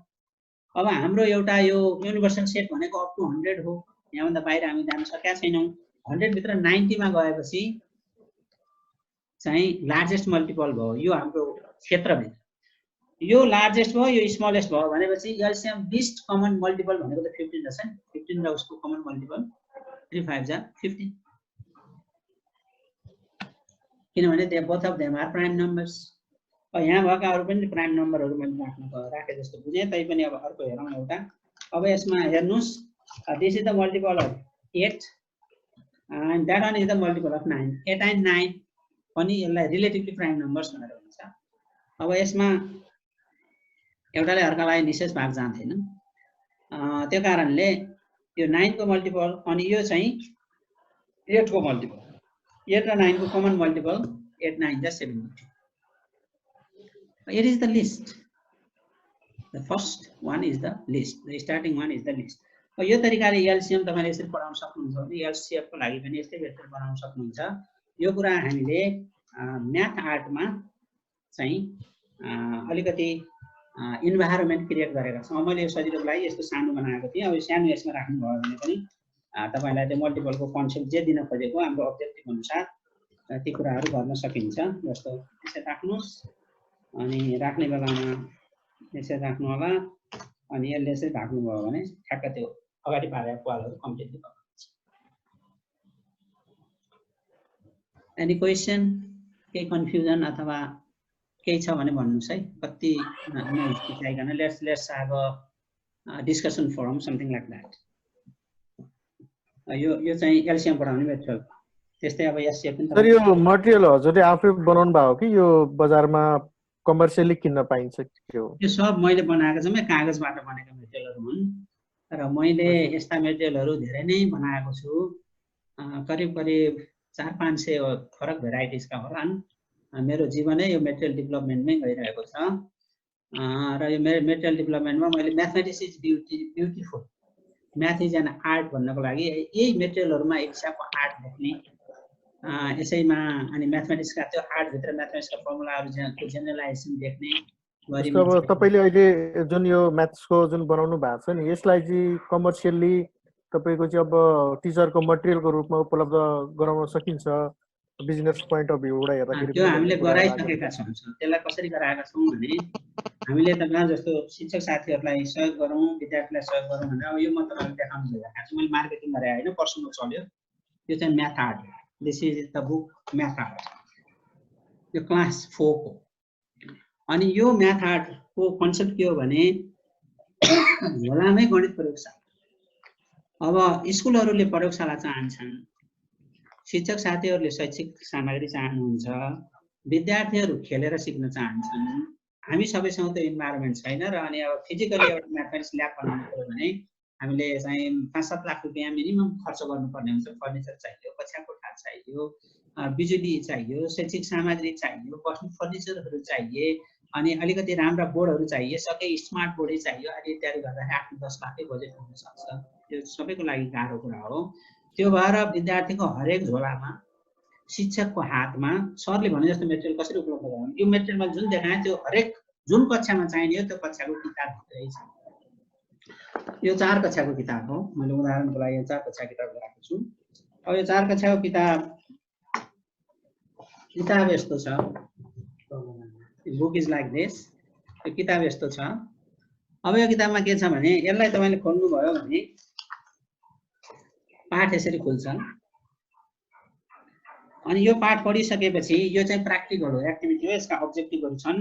अब हाम्रो एउटा यो युनिभर्सल सेट भनेको अप टु 100 हो। यहाँभन्दा बाहिर हामी जान सकेका छैनौं। 100 भित्र 90 मा गएपछि चाहिँ लार्जेस्ट मल्टिपल भयो यो हाम्रो क्षेत्रभित्र। यो लार्जेस्ट भयो यो स्मलेस्ट भयो भनेपछि एलसीएम लिस्ट कमन मल्टिपल भनेको त 15 रहेछ नि। 15 र उसको कमन मल्टिपल 3 5 जा 15 किनभने they both of them are prime numbers. यहाँ भएकाहरु पनि प्राइम नम्बरहरु मैले राखे जस्तो बुझे तै पनि अब अर्को हेरौँ एउटा। अब यसमा हेर्नुस् this is the multiple of 8 and that one is the multiple of 9 8 and 9 पनि यसलाई रिलेटिभली प्राइम नम्बर्स भनेर भन्छ। अब यसमा एउटाले अर्कालाई निशेष भाग जान्दैन त्यो कारणले यो 9 को मल्टिपल अनि यो चाहिँ 8 को मल्टिपल 8 र 9 को कमन मल्टिपल 8 9 जा 72। It is the list. The first one is the list. The starting one is the list. यो तरिकाले एलसीएम तपाईले यसरी पढाउन सक्नुहुन्छ भने एलसीएफ को लागि पनि यस्तै व्यवस्था बनाउन सक्नुहुन्छ। यो कुरा हामीले म्याथ आर्टमा चाहिँ अलिकति इन्भाइरोमेन्ट क्रिएट गरेका छौं। मैले यो सजिलोको लागि यस्तो सानो बनाएको थिएँ। अब यो सानो यसमा राख्नु भयो भने पनि तपाईलाई त्यो मल्टिपलको कन्सेप्ट जे दिन खोजेको हाम्रो अब्जेक्टिभ अनुसार ती कुराहरू गर्न सकिन्छ। जस्तो यसरी राख्नुस् अनि राख्ने बेलामा यसरी राख्नु होला अनि यसले यसरी ढाक्नु भयो भने ठ्याक्क त्यो अगाडि पारेको पालहरु कम्प्लिटली भयो। एनी क्वेशन केही कन्फ्युजन अथवा केही छ भने भन्नुस् है। कति नहिचकिचाइकन let's have a discussion forum something like that. यो चाहिँ एलसीएम पढाउने मेथड। त्यस्तै अब एससीएफ पनि सर यो मटेरियल हजुरले आफै बनाउनु भएको कि यो बजारमा कमर्सियली किन्न पाइन्छ के हो? यो सब मैले बनाएको छु। म कागजबाट बनेका मेटेरियलहरु हुन् र मैले यस्ता मेटेरियलहरु धेरै नै बनाएको छु। करिब 400-500 फरक भेराइटिजका होलान्। मेरो जीवनै यो मेटेरियल डेभलपमेन्टमै गइरहेको छ र यो मेटेरियल डेभलपमेन्टमा मैले mathematics is beautiful math is an art भन्नको लागि यही मेटेरियलहरुमा एक हिसाबको आर्ट देख्ने यसैमा अनि म्याथमेटिक्सका त्यो आर्ट भित्र म्याथमेटिक्सका फर्मुलाहरु जेनरलाइजेसन देख्ने गरी। अब तपाईले अहिले जुन यो म्याथ्सको जुन बनाउनु भएको छ नि यसलाई चाहिँ कमर्सियली तपाईको चाहिँ अब टिचरको मटेरियलको रूपमा उपलब्ध गराउन सकिन्छ बिजनेस पोइन्ट अफ भ्यूबाट हेर्दाखेरि? त्यो हामीले गराइसकेका छौं। त्यसलाई कसरी गराएका छौं भने हामीले तपाईँ जस्तो शिक्षक साथीहरुलाई सहयोग गरौँ विद्यार्थीलाई सहयोग गरौँ भनेर अब यो म तपाईलाई देखाउन गइरहेको छु। मैले मार्केटिङ गरे हैन पर्सनल चल्यो। यो चाहिँ math art. This is the book math art. यो क्लास 4 को। अनि यो म्याथ आर्ट को कन्सेप्ट के हो भने होलामै गणित प्रयोगशाला। अब स्कुलहरुले प्रयोगशाला चाहन्छन्, शिक्षक साथीहरुले शैक्षिक सामग्री चाहनुहुन्छ, विद्यार्थीहरु खेलेर सिक्न चाहन्छन्। हामी सबैसँग त्यो इन्भाइरोमेन्ट छैन र अनि अब फिजिकली एउटा म्याथमेटिक्स ल्याब बनाउनु पर्यो भने हामीले चाहिँ 5-7 लाख रुपैयाँ मिनिमम खर्च गर्नुपर्ने हुन्छ। फर्निचर चाहियो, कक्षा कोठा चाहियो, बिजुली चाहियो, शैक्षिक सामग्री चाहियो, बस्ने फर्निचरहरु चाहिए अनि अलिकति राम्रा बोर्डहरु चाहिए, सबै स्मार्ट बोर्डै चाहियो। अनि इत्यादि गर्दा 8-10 लाखकै बजेट हुन सक्छ। त्यो सबैको लागि गाह्रो कुरा हो। त्यो भएर विद्यार्थीको हरेक झोलामा शिक्षकको हातमा सरले भने जस्तो मेटेरियल कसरी उपलब्ध गराउनु। यो मेटेरियलमा जुन देखाए त्यो हरेक जुन कक्षामा चाहिने हो त्यो कक्षाको किताब भित्रै छ। यो 4 कक्षाको किताब हो। मैले उदाहरणको लागि यो 4 कक्षा किताब राखेको छु। अब यो 4 कक्षाको किताब यस्तो छ। Book is like this. यो किताब यस्तो छ। अब यो किताबमा के छ भने यसलाई तपाईले खोल्नु भयो भने पाठ यसरी खुल्छ। अनि यो पाठ पढिसकेपछि यो चाहिँ प्र्याक्टिकल हो, एक्टिभिटी हो। यसका अब्जेक्टिभहरु छन्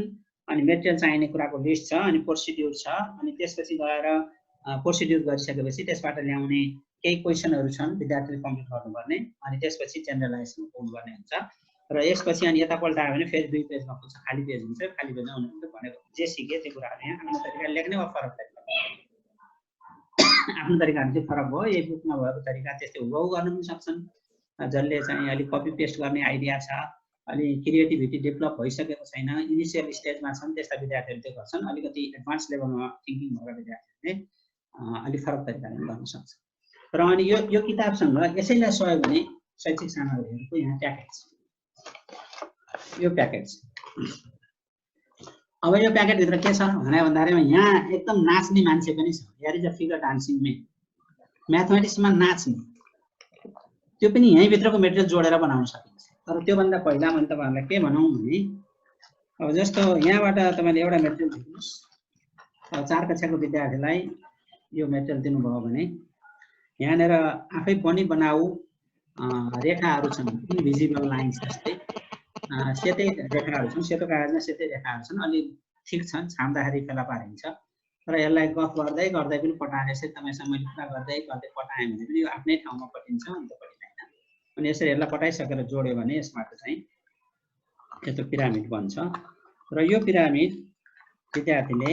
अनि मेटेरियल चाहिने कुराको लिस्ट छ अनि प्रोसिड्युर छ अनि त्यसपछि गएर प्रोसिड्युर गरिसकेपछि त्यसबाट ल्याउने केही क्वेशनहरु छन् विद्यार्थीले कम्प्लिट गर्नुपर्ने अनि त्यसपछि जेनरलाइजेसन गर्नुपर्ने हुन्छ। र यसपछि अनि यता पल्टायो भने फेरि 2 पेजमा पुग्छ। खाली पेज हुन्छ। खाली पेजमा उनीहरुले भनेको जे सिके त्यो कुराहरु यहाँ आफ्नो तरिकाले लेख्ने वा फरक तरिका आफ्नो तरिकाले चाहिँ फरक भयो। यही बुकमा भएको तरिका त्यस्तै हुबहु गर्न पनि सक्छन्। जसले चाहिँ अलि कपी पेस्ट गर्ने आइडिया छ, अलि क्रिएटिभिटी डेभलप भइसकेको छैन, इनिशियल स्टेजमा छन् त्यस्ता विद्यार्थीहरूले त्यो गर्छन्। अलिकति एडभान्स लेभलमा थिंकिङ भएका विद्यार्थीहरूले अलि फरक तरिकाले गर्न सक्छ। र अनि यो किताबसँग यसैलाई सहयोग हुने शैक्षिक सामग्रीहरुको यहाँ प्याकेज यो प्याकेज। अब यो प्याकेटभित्र के छ भने भन्दाखेरि यहाँ एकदम नाच्ने मान्छे पनि छ। Here is a figure dancing men. म्याथमेटिक्समा नाच्ने त्यो पनि यहीँभित्रको मेटेरियल जोडेर बनाउन सकिन्छ। तर त्योभन्दा पहिला मैले तपाईँहरूलाई के भनौँ भने अब जस्तो यहाँबाट तपाईँले एउटा मेटेरियल दिनुहोस्। अब 4 कक्षाको विद्यार्थीलाई यो मेटेरियल दिनुभयो भने यहाँनिर आफै पनि बनाऊ रेखाहरू छन्, इन्भिजिबल लाइन्स जस्तै सेतै रेखाहरू छन्, सेतो कागजमा सेतै रेखाहरू छन्। अलि ठिक छ, छाम्दाखेरि फेला पारिन्छ। तर यसलाई गफ गर्दै गर्दै पनि पटाएर यसरी तपाईँसँग मैले कुरा गर्दै गर्दै पटाएँ भने पनि यो आफ्नै ठाउँमा पटिन्छ, अन्त पटिँदैन। अनि यसरी यसलाई पटाइसकेर जोड्यो भने यसबाट चाहिँ यस्तो पिरामिड बन्छ। र यो पिरामिड विद्यार्थीले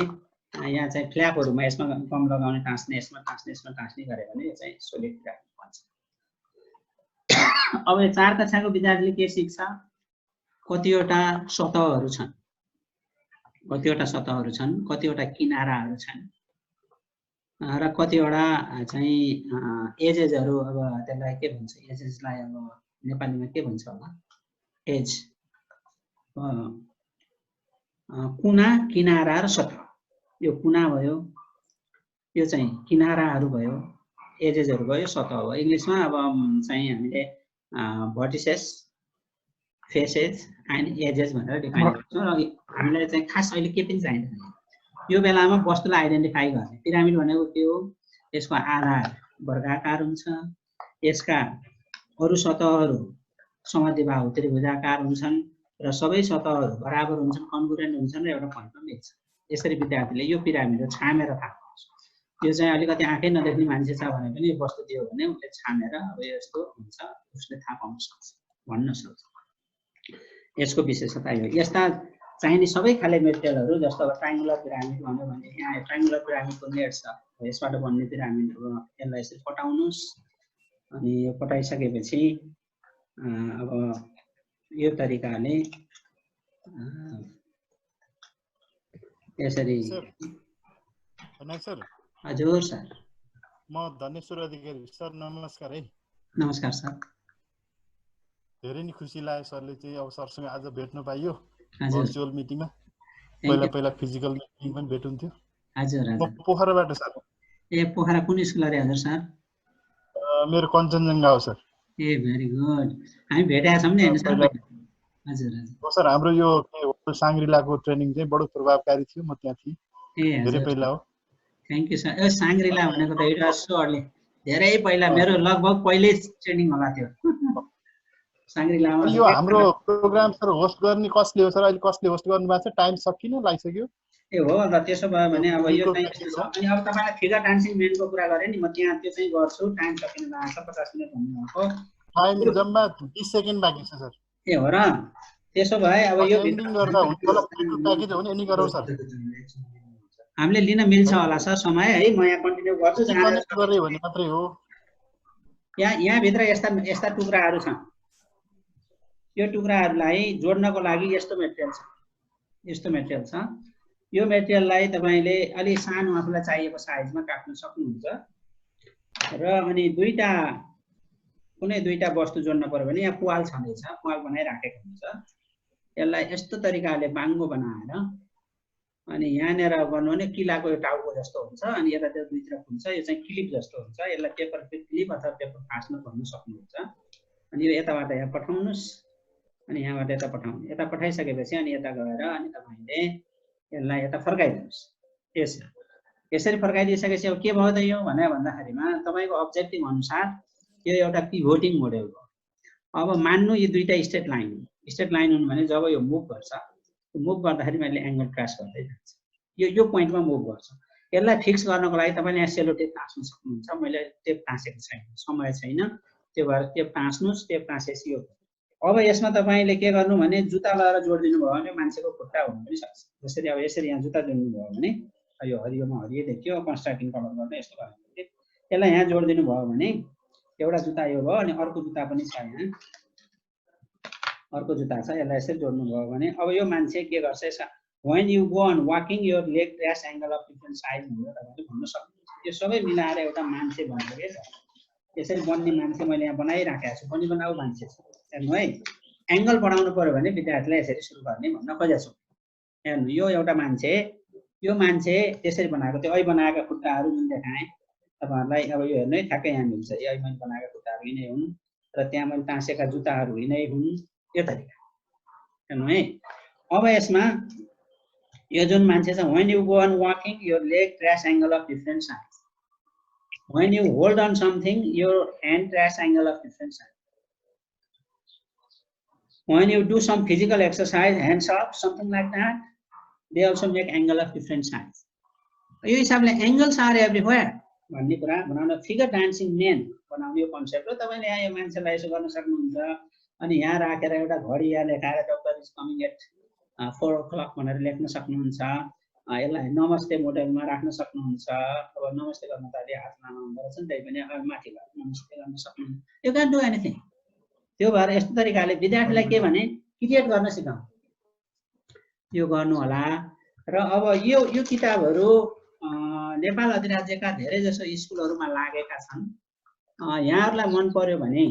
यहाँ चाहिँ फ्ल्यापहरूमा यसमा कम लगाउने टाँस्ने, यसमा टाँस्ने, यसमा टाँस्ने गऱ्यो भने यो चाहिँ सोलिड पिरामिड बन्छ। अब 4 कक्षाको विद्यार्थीले के सिक्छ? कतिवटा सतहहरू छन्, कतिवटा सतहहरू छन्, कतिवटा किनाराहरू छन् र कतिवटा चाहिँ एजेसहरू। अब त्यसलाई के भन्छ? एजेसलाई अब नेपालीमा के भन्छ होला? एज, कुना, किनारा र सतह। यो कुना भयो, यो चाहिँ किनाराहरू भयो, एजेसहरू भयो, सतह भयो। इङ्ग्लिसमा अब चाहिँ हामीले भर्टिसेस, फेसेस एन्ड एजेस भनेर डिफाइन गर्छौँ। र हामीलाई चाहिँ खास अहिले के पनि चाहिँदैन। यो बेलामा वस्तुलाई आइडेन्टिफाई गर्ने। पिरामिड भनेको के हो? यसको आधार वर्गाकार हुन्छ, यसका अरू सतहहरू समद्विबाहु त्रिभुजाकार हुन्छन् र सबै सतहहरू बराबर हुन्छन्, कन्ग्रुएन्ट हुन्छन् र एउटा पोइन्टमा मिल्छ। यसरी विद्यार्थीले यो पिरामिड छामेर थाहा पाउँछ। यो चाहिँ अलिकति आँखै नदेख्ने मान्छे छ भने पनि यो वस्तु दियो भने उसले छामेर अब यस्तो हुन्छ उसले थाहा पाउन सक्छ, भन्न सक्छ। यसको विशेषता यो। यस्ता चाहिने सबै खाले मेटेरियलहरू जस्तो अब ट्राइङ्गुलर पिरामिड भन्यो भने यहाँ ट्राइङ्गुलर पिरामिडको नेट छ। यसबाट बन्ने पिरामिड अब यसलाई यसरी पटाउनुहोस्। अनि यो पटाइसकेपछि अब यो तरिकाले यसरी। सर हजुर सर। म धनेश्वर अधिकारी सर, नमस्कार है। नमस्कार सर। धेरै नै खुसी लाग्यो सरले चाहिँ अब सरसँग आज भेट्न पाइयो हजुर। भर्चुअल मिटिङमा। पहिला फिजिकल मिटिङ पनि भेटुन्थ्यो। हजुर म हजुर। पोखराबाट सर। ए पोखरा कुन स्कुल अरे हजुर सर? मेरो कञ्चनजङ्घा हो सर। ए भेरी गुड। हामी भेटेका छौँ नि हैन सर? हजुर हजुर। सर हाम्रो यो के हो साङ्ग्रिलाको ट्रेनिङ चाहिँ बडो प्रभावकारी थियो। म त्यहाँ थिएँ। ए धेरै हजुर। पहिला हो। Thank you sir. A Shangri-La भनेको त इट वाज सो अर्ली, धेरै पहिला, मेरो लगभग पहिल्यै ट्रेनिङ होला त्यो साङ्ग्रिलामा। यो हाम्रो प्रोग्राम सर होस्ट गर्ने कसले हो सर? अहिले कसले होस्ट गर्नु भएको छ? टाइम सकिन लागिसक्यो। ए हो ल, त्यसो भयो भने अब यो चाहिँ यस्तो छ। अनि अब तपाईँलाई फिगर डान्सिङ मेनको कुरा गरेँ नि, म त्यहाँ त्यो चाहिँ गर्छु। टाइम सकिन लागेको छ, 50 मिनट भन्नुभएको। टाइम जम्मा 20 सेकेन्ड बाँकी छ सर। ए हो र? त्यसो भए अब यो एन्डिङ गर्दा हुन्छ होला। प्याकेज हो नि एन्डिङ गरौँ सर। हामीले लिन मिल्छ होला सर समय है? म यहाँ कन्टिन्यू गर्छु। कनेक्ट गरे भने मात्रै हो। यहाँभित्र यस्ता टुक्राहरू छन्। यो टुक्राहरूलाई जोड्नको लागि यस्तो मेटेरियल छ, यस्तो मेटेरियल छ। यो मेटेरियललाई तपाईँले अलि सानो आफूलाई चाहिएको साइजमा काट्न सक्नुहुन्छ। र अनि कुनै दुईटा वस्तु जोड्न पर्यो भने यहाँ पुवाल छँदैछ, पुवाल बनाइराखेको हुन्छ। यसलाई यस्तो तरिकाले बाङ्गो बनाएर अनि यहाँनिर गर्नु भने किलाको यो टाउको जस्तो हुन्छ। अनि यतातिर दुईतिर खुल्छ। यो चाहिँ क्लिप जस्तो हुन्छ। यसलाई पेपर क्लिप अथवा पेपर फास्टमा भन्नु सक्नुहुन्छ। अनि यो यताबाट यहाँ पठाउनुहोस्, अनि यहाँबाट यता पठाउनु। यता पठाइसकेपछि अनि यता गएर अनि तपाईँले यसलाई यता फर्काइदिनुहोस्। यसरी फर्काइदिइसकेपछि अब के भयो त यो भन्दाखेरिमा तपाईँको अब्जेक्टिभ अनुसार यो एउटा पिभोटिङ मोडेल हो। अब मान्नु यो दुईटा स्ट्रेट लाइन हुन् भने जब यो मुभ गर्छ, मुभ गर्दाखेरि मैले एङ्गल क्रास गर्दै जान्छ। यो पोइन्टमा मुभ गर्छ। यसलाई फिक्स गर्नको लागि तपाईँले यहाँ सेलो टेप टाँस्न सक्नुहुन्छ। मैले टेप टाँसेको छैन, समय छैन, त्यो भएर टेप टाँस्नुहोस्। टेप टाँसेपछि यो। अब यसमा तपाईँले के गर्नु भने जुत्ता लगाएर जोडिदिनु भयो भने मान्छेको खुट्टा हुनु पनि सक्छ। जसरी अब यसरी यहाँ जुत्ता जोड्नु भयो भने यो हरियोमा हरियो देखियो, कन्स्ट्रक्टिङ कलर गर्ने यस्तो भयो भने यसलाई यहाँ जोडिदिनु भयो भने एउटा जुत्ता यो भयो। अनि अर्को जुत्ता पनि छ, यहाँ अर्को जुत्ता छ। यसलाई यसरी जोड्नु भयो भने अब यो मान्छे के गर्छ? when you go on walking your leg crash angle of different size भनेर तपाईँले भन्न सक्नुहुन्छ। यो सबै मिलाएर एउटा मान्छे बन्छ के छ। यसरी बन्ने मान्छे मैले यहाँ बनाइराखेको छु। बनाऊ मान्छे छ हेर्नु है। एङ्गल बढाउनु पर्यो भने विद्यार्थीलाई यसरी सुरु गर्ने भन्न खोजेको छु। हेर्नु यो एउटा मान्छे, यो मान्छे त्यसरी बनाएको थियो, अहिले बनाएका खुट्टाहरू जुन देखाएँ तपाईँहरूलाई, अब यो हेर्नु है ठ्याक्कै यहाँ मिल्छ। यो मैले बनाएका खुट्टाहरू यिनै हुन् र त्यहाँ मैले टाँसेका जुत्ताहरू यिनै हुन्, यो तरिका हेर्नु है। अब यसमा यो जुन मान्छे छ, when you go on walking your leg trace angle of different size, when you hold on something your hand trace angle of different size, when you do some physical exercise hands up something like that, they also make angle of different size. यो हिसाबले angles are everywhere भन्ने कुरा बनाउन figure dancing main बनाउने यो concept हो। तपाईँले यहाँ यो मान्छेलाई यसो गर्न सक्नुहुन्छ, अनि यहाँ राखेर एउटा घडी यहाँ लेखाएर doctor is coming at 4 o'clock भनेर लेख्न सक्नुहुन्छ। यसलाई नमस्ते मोडलमा राख्न सक्नुहुन्छ। अब नमस्ते गर्न त अलि हात लानु हुँदो रहेछ नि, त्यही पनि माथि नमस्ते गर्न सक्नुहुन्छ। You can do anything. त्यो भएर यस्तो तरिकाले विद्यार्थीलाई के भने क्रिएट गर्न सिकाउँ, यो गर्नु होला। र अब यो किताबहरू नेपाल अधिराज्यका धेरै जसो स्कुलहरूमा लागेका छन्। यहाँहरूलाई मन पर्यो भने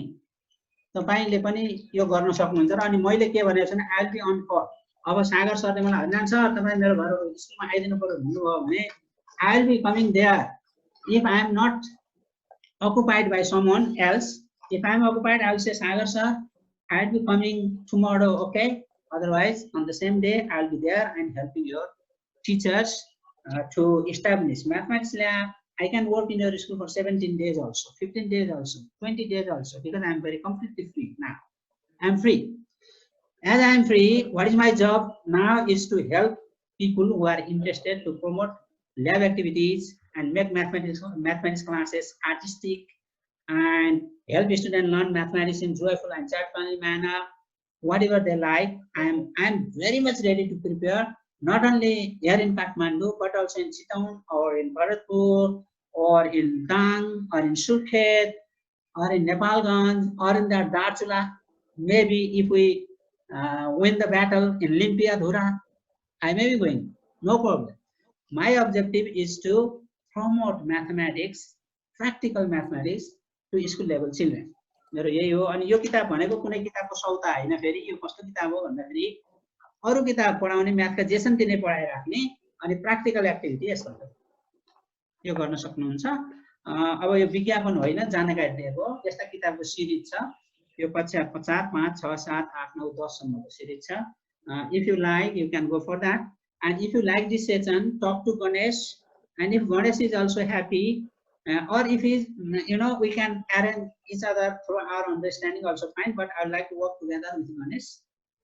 तपाईँले पनि यो गर्न सक्नुहुन्छ। र अनि मैले के भनेको छु भने I will be on call. अब सागर सरले मलाई हैन सर तपाईँ मेरो घर स्कुलमा आइदिनु पर्यो भन्नुभयो भने I will be coming there if I am not occupied by someone else. If I am occupied, I will say, Sagar sir, I will be coming tomorrow, okay? Otherwise, on the same day, I will be there and helping your teachers to establish mathematics lab. I can work in your school for 17 days also, 15 days also, 20 days also, because I am very completely free now. I am free. As I am free, what is my job now is to help people who are interested to promote lab activities and make mathematics classes artistic and help students learn mathematics in joyful and child-friendly manner, whatever they like. I am very much ready to prepare, not only here in Kathmandu, but also in Chittagong or in Bharatpur or in Dang or in Surkhet or in Nepalganj or in the Darchula. Maybe if we win the battle in Limpia, Dhura, I may be going, no problem. My objective is to promote mathematics, practical mathematics to school level children. मेरो यही हो। अनि यो किताब भनेको कुनै किताबको सौता हैन, फेरि यो कस्तो किताब हो भन्दाखेरि अरु किताब पढाउने म्याथका जेसन तिनै पढाइराख्ने अनि प्राक्टिकल एक्टिभिटी यसको यो गर्न सक्नुहुन्छ। अब यो विज्ञापन होइन, जानकारी दिएको यस्ता किताबको सिरिज छ। यो कक्षा 4, 5, 6, 7, 8, 9, 10 सम्मको सिरिज छ। If you like, you can go for that. And if you like this session, talk to Ganesh. And if Ganesh is also happy, or if he's, we can arrange each other through our understanding also fine. But I would like to work together with Ganesh.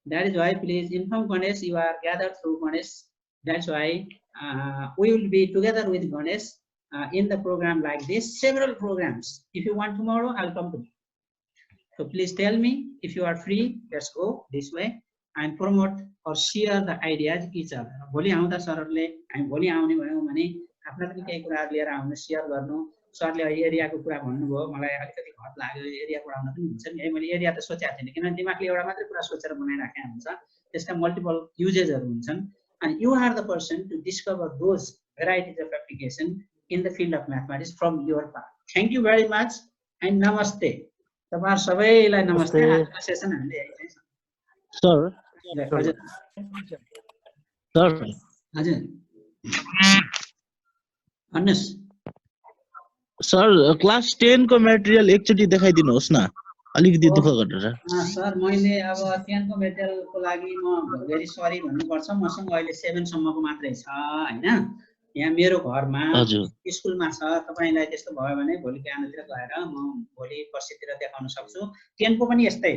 That is why please inform Ganesh you are gathered through Ganesh. That's why we will be together with Ganesh in the program like this. Several programs. If you want tomorrow, I'll come to you. So please tell me if you are free. Let's go this way and promote or share the ideas each other. भोलि आउँदा सरहरूले हामी भोलि आउने भयौँ भने आफ्ना पनि केही कुराहरू लिएर आउनु, सेयर गर्नु। सरले एरियाको कुरा भन्नुभयो, मलाई अलिकति घट लाग्यो, एरिया पढाउन पनि हुन्छ नि है। मैले एरिया त सोचेको थिएन, किनभने दिमागले एउटा मात्रै कुरा सोचेर बनाइराखेको हुन्छ, त्यसका मल्टिपल युजेसहरू हुन्छन्। And you are the person to discover those varieties of application in the field of mathematics from your part. Thank you very much and namaste. तपाईहरु सबैलाई नमस्ते। आजको सेसन हामीले यही छ। सर हजुर भन्नुस्। सर क्लास 10 को मटेरियल एकचोटी देखाइदिनुहोस् न, अलिकति दुःख गरेर। सर मैले अब 10 को मटेरियलको लागि म भेरी सरी भन्नुपर्छ। मसँग अहिले 7 सम्मको मात्रै छ हैन। यहाँ मेरो घरमा स्कुलमा छ। तपाईलाई त्यस्तो भयो भने भोलि बिहानतिर गएर म भोलि पर्सितिर देखाउन सक्छु। 10 को पनि यस्तै,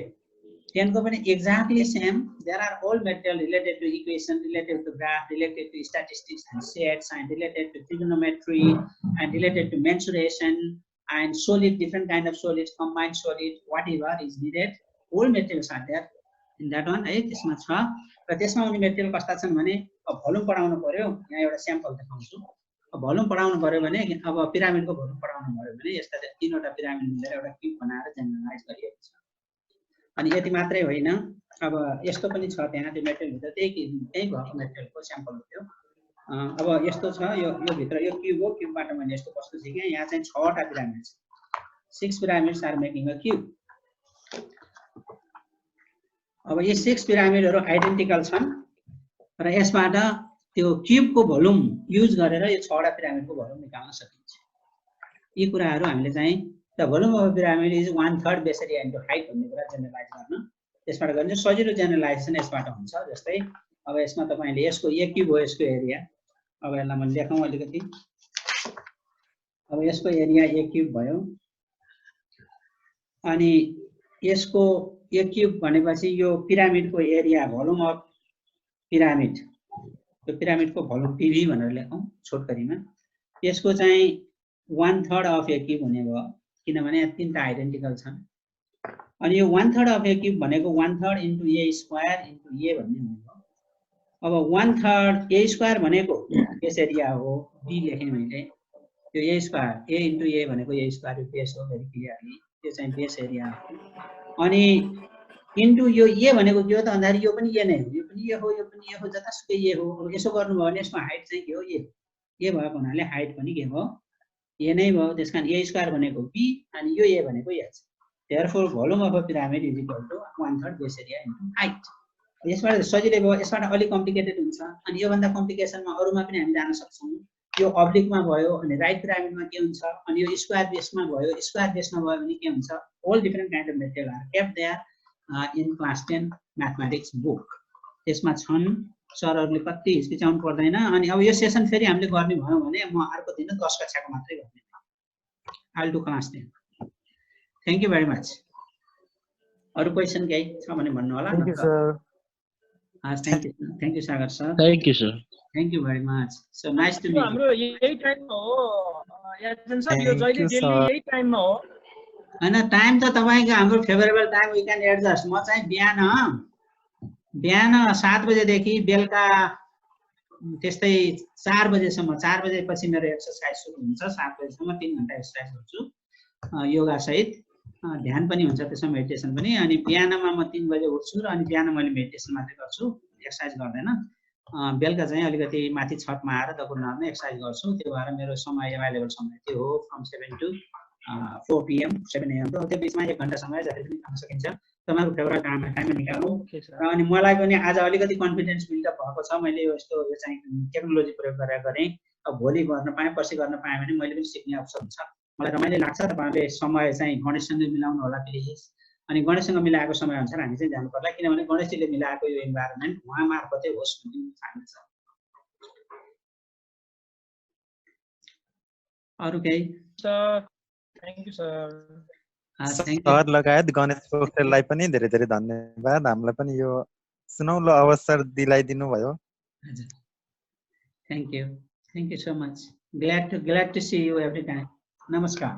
10 को पनि exactly same. There are all material related to equation, related to graph, related to statistics and sets, and related to trigonometry, and related to mensuration and solid, different kind of solids, combined solid, whatever is needed. All materials are there in that one. है त्यसमा छ। र त्यसमा उनी material कस्ता छन् भने अब भोल्युम पढाउनु पर्यो। यहाँ एउटा स्याम्पल देखाउँछु। अब भोल्युम पढाउनु पर्यो भने अब पिरामिडको भोल्युम पढाउनु पर्यो भने यस्ता तीनवटा पिरामिड मिलेर एउटा क्यूब बनाएर जेनरलाइज गरिएको छ। अनि यति मात्रै होइन, अब यस्तो पनि छ त्यहाँ त्यो मेटेरियल भित्र त्यही भएको मेटेरियलको स्याम्पल थियो। अब यस्तो छ, यो भित्र यो क्यूब हो। क्यूबबाट मैले यस्तो वस्तु सिकेँ। यहाँ चाहिँ 6वटा पिरामिड छ। 6 pyramids are making a cube. अब यी 6 पिरामिडहरू आइडेन्टिकल छन् र यसबाट त्यो क्युबको भोल्युम युज गरेर यो 6 वटा पिरामिडको भोल्युम निकाल्न सकिन्छ। यी कुराहरू हामीले चाहिँ the volume of pyramid is 1/3 base area into height भन्ने कुरा जेनरलाइज गर्न त्यसबाट गर्ने सजिलो जेनरलाइजेसन यसबाट हुन्छ। जस्तै अब यसमा तपाईले यसको ए क्युब हो यसको एरिया, अब यसलाई म लेखौँ अलिकति। अब यसको एरिया ए क्युब भयो अनि यसको ए क्युब भनेपछि यो पिरामिडको एरिया भोल्युम अफ पिरामिड, यो पिरामिडको भोल्युम पिभी भनेर लेखौँ छोटकरीमा। यसको चाहिँ 1/3 अफ ए क्युब हुने भयो किनभने यहाँ 3टा आइडेन्टिकल छन्। अनि यो 1/3 अफ ए क्युब भनेको 1/3 इन्टु ए स्क्वायर इन्टु ए भन्ने हुने भयो। अब 1/3 ए स्क्वायर भनेको बेस एरिया हो, बी लेखेँ मैले। यो ए स्क्वायर ए इन्टु ए भनेको ए स्क्वायर बेस हो भेरी क्लियरली, त्यो चाहिँ बेस एरिया हो। अनि इन्टु यो ए भनेको के हो त भन्दाखेरि यो पनि ए नै हो, यो पनि ए हो, यो पनि ए हो, जतासुकै ए हो। अब यसो गर्नुभयो भने यसको हाइट चाहिँ के हो ए भएको हुनाले हाइट पनि के हो ए नै भयो। त्यसकारण ए स्क्वायर भनेको बी अनि यो ए भनेको ए छ। Therefore volume of a pyramid is equal to 1/3 base area into height. यसबाट सजिलै भयो, यसबाट अलिक कम्प्लिकेटेड हुन्छ। अनि योभन्दा कम्प्लिकेसनमा अरूमा पनि हामी जान सक्छौँ। यो अब्लिकमा भयो अनि राइट पिरामिडमा के हुन्छ, अनि यो स्क्वायर बेसमा भयो, स्क्वायर बेसमा भयो भने के हुन्छ। All different kind of material are kept there in class 10 mathematics book. त्यसमा छन्, सरहरूले कति हिचकिचाउनु पर्दैन। अनि अब यो सेसन फेरि हामीले गर्ने भयौँ भने म अर्को दिन 10 कक्षाको मात्रै गर्ने। I will do class 10। Thank you very much. अरू क्वेसन केही छ भने भन्नु होला। Thank you sir. Thank you Sagar sir. Thank you sir. Thank you very much. So nice to meet. हाम्रो यही टाइममा हो याजन सर, यो जहिले डेली यही टाइममा हो हैन? टाइम त तपाईको हाम्रो favourable time we can adjust. म चाहिँ बिहान 7 बजेदेखि बेलुका त्यस्तै 4 बजेसम्म, 4 बजेपछि मेरो एक्सर्साइज सुरु हुन्छ। 7 बजेसम्म 3 घण्टा एक्सर्साइज गर्छु योगा सहित, ध्यान पनि हुन्छ त्यसमा, मेडिटेसन पनि। अनि बिहानमा म 3 बजे उठ्छु र अनि बिहान मैले मेडिटेसन मात्रै गर्छु, एक्सर्साइज गर्दैन। बेलुका चाहिँ अलिकति माथि छतमा आएर दकुर्नामा एक्सर्साइज गर्छु। त्यो भएर मेरो समय एभाइलेबल समय त्यो हो फ्रम 7 to 4 PM 7 AM। त्यो बिचमा 1 घण्टा समय जति पनि खान सकिन्छ। तपाईँको फेभरेट टाइममा निकाल्नु। र अनि मलाई पनि आज अलिकति कन्फिडेन्स बिल्डअप भएको छ। मैले यो चाहिँ टेक्नोलोजी प्रयोग गरेर गरेँ। अब भोलि गर्न पाएँ, पर्सि गर्न पाएँ भने मैले पनि सिक्ने अवसर हुन्छ। मलाई रमाइलो लाग्छ। तपाईँहरूले समय चाहिँ गणेशसँग मिलाउनु होला प्लिज। अनि गणेशसँग मिलाएको समय अनुसार हामी चाहिँ जानु पर्ला, किनभने गणेशजीले मिलाएको यो इन्भाइरोमेन्ट उहाँ मार्फतै होस् भन्ने चाहन्छ। अरू केही? Thank you sir. सर लगायत गणेश पोखरेललाई पनि धेरै धेरै धन्यवाद। हामीलाई पनि यो सुनौलो अवसर दिलाइदिनु भयो। Thank you so much. Glad to see you every time. नमस्कार।